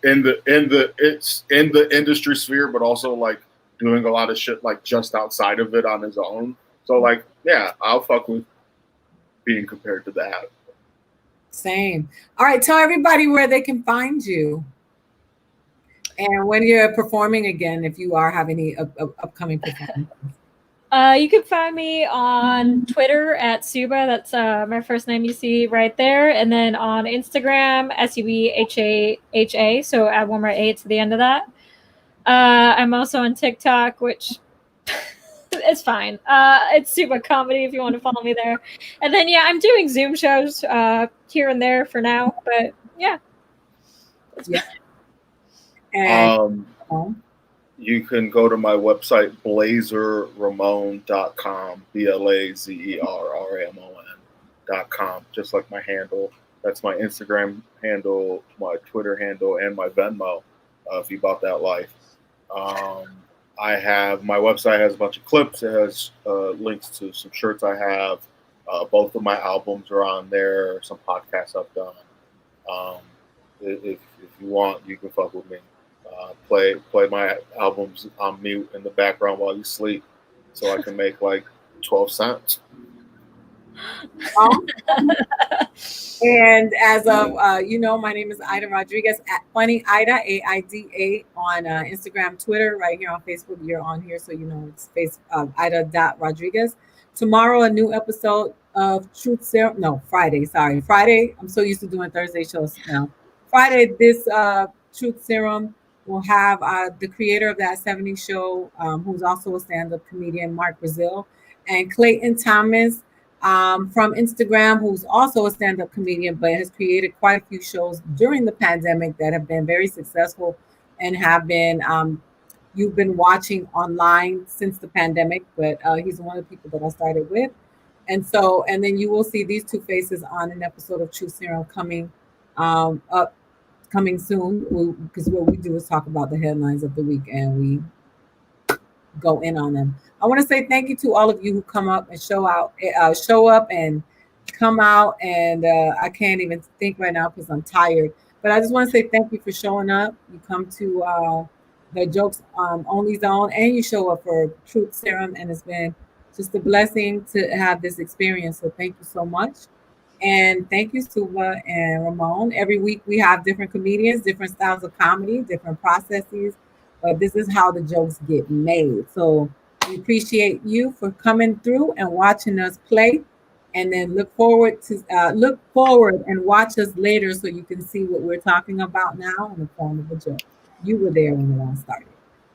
in the industry sphere, but also like doing a lot of shit like just outside of it on his own. So like, yeah, I'll fuck with being compared to that. Same. All right, tell everybody where they can find you. And when you're performing again, if you are having any upcoming performances. You can find me on Twitter at Subah. That's my first name you see right there. And then on Instagram, SUBHAHA. So add one more A to the end of that. I'm also on TikTok, which is fine. It's Subah Comedy if you want to follow me there. And then, yeah, I'm doing Zoom shows here and there for now. But, yeah. Yeah. And you can go to my website, blazerramon.com, BLAZERRRAMON.com, just like my handle. That's my Instagram handle, my Twitter handle, and my Venmo, if you bought that life. I have, my website has a bunch of clips. It has links to some shirts I have. Both of my albums are on there, some podcasts I've done. If you want, you can fuck with me. Play my albums on mute in the background while you sleep, so I can make like 12 cents. And as of my name is Aida Rodriguez at FunnyAida, AIDA on Instagram, Twitter, right here on Facebook. You're on here, so you know it's Aida.Rodriguez. Tomorrow, a new episode of Truth Serum. No, Friday. Sorry, Friday. I'm so used to doing Thursday shows now. Friday, this Truth Serum will have the creator of that 70s show, who's also a stand-up comedian, Mark Brazil, and Clayton Thomas from Instagram, who's also a stand-up comedian, but has created quite a few shows during the pandemic that have been very successful and have been you've been watching online since the pandemic, but he's one of the people that I started with. And then you will see these two faces on an episode of Truth Serum coming soon, because what we do is talk about the headlines of the week and we go in on them. I want to say thank you to all of you who come up and show up and come out. And I can't even think right now because I'm tired. But I just want to say thank you for showing up. You come to the Jokes Only Zone, and you show up for Truth Serum, and it's been just a blessing to have this experience. So thank you so much. And thank you, Subah and Ramon. Every week we have different comedians, different styles of comedy, different processes, but this is how the jokes get made. So we appreciate you for coming through and watching us play. and then look forward and watch us later so you can see what we're talking about now in the form of a joke. You were there when it all started.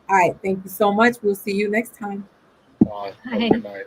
All right, thank you so much. We'll see you next time. Bye. Have a good night.